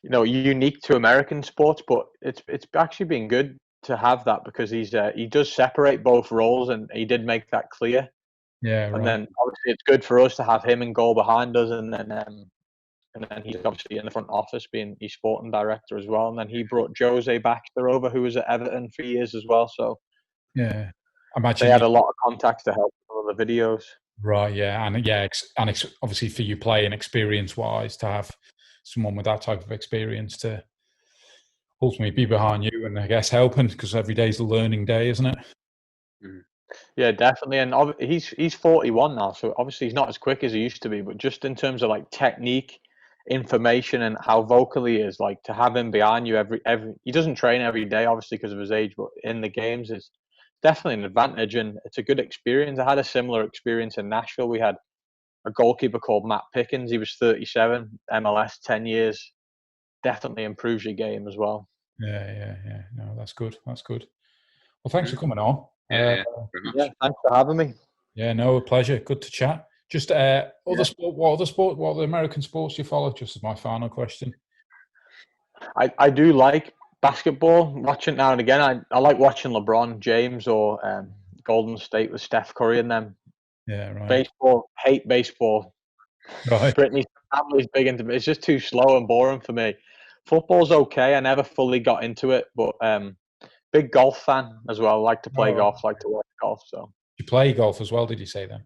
you know, unique to American sports, but it's actually been good to have that, because he does separate both roles, and he did make that clear. Yeah, right. And then obviously it's good for us to have him in goal behind us, and then he's obviously in the front office being his sporting director as well. And then he brought Jose Baxter over, who was at Everton for years as well. So yeah, I imagine they had a lot of contacts to help with the videos. Right, yeah, and it's obviously for you playing experience-wise to have someone with that type of experience to ultimately be behind you and I guess helping, because every day's a learning day, isn't it? Yeah, definitely. And he's 41 now, so obviously he's not as quick as he used to be. But just in terms of like technique, information, and how vocal he is, like to have him behind you every he doesn't train every day, obviously because of his age, but in the games is definitely an advantage, and it's a good experience. I had a similar experience in Nashville. We had a goalkeeper called Matt Pickens. He was 37, MLS 10 years. Definitely improves your game as well. Yeah. No, that's good. That's good. Well, thanks for coming on. Yeah, very much. Yeah, thanks for having me. Yeah, no, a pleasure. Good to chat. Just what other American sports do you follow? Just as my final question. I do like basketball, watching now and again. I like watching LeBron James or Golden State with Steph Curry and them. Yeah, right. Baseball, hate baseball. Right. Brittany's family's big into it. It's just too slow and boring for me. Football's okay. I never fully got into it, but big golf fan as well. Like to play golf, like to watch golf. So You play golf as well, did you say then?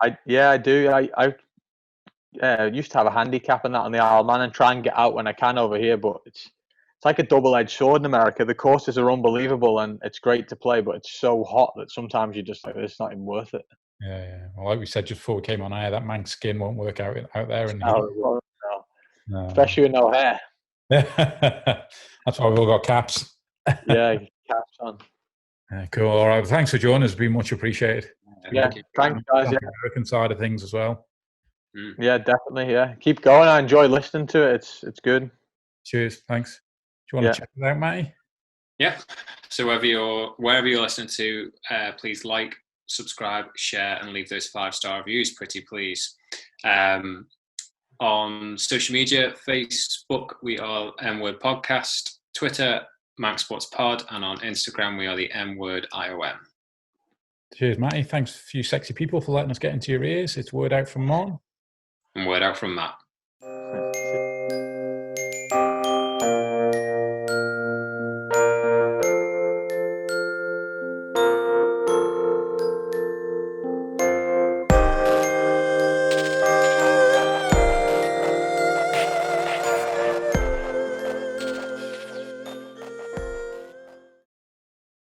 I do. I used to have a handicap in that on the Isle of Man and try and get out when I can over here, but it's like a double-edged sword in America. The courses are unbelievable and it's great to play, but it's so hot that sometimes you're just like, it's not even worth it. Yeah. Well, like we said just before we came on air, that Manx skin won't work out there. In No. No. Especially with no hair. That's why we've all got caps. Yeah, caps on. Cool. All right. Thanks for joining us. It's been much appreciated. Yeah, thanks, guys. The American side of things as well. Yeah, definitely. Yeah, keep going. I enjoy listening to it. It's good. Cheers. Thanks. Do you want to check it out, Matty? Yeah. So wherever you're listening to, please like, subscribe, share, and leave those 5-star reviews, pretty please. On social media, Facebook, we are M-Word Podcast, Twitter, Manx Sports Pod, and on Instagram, we are the M-Word IOM. Cheers, Matty. Thanks, a few sexy people, for letting us get into your ears. It's word out from Mon. And word out from Matt.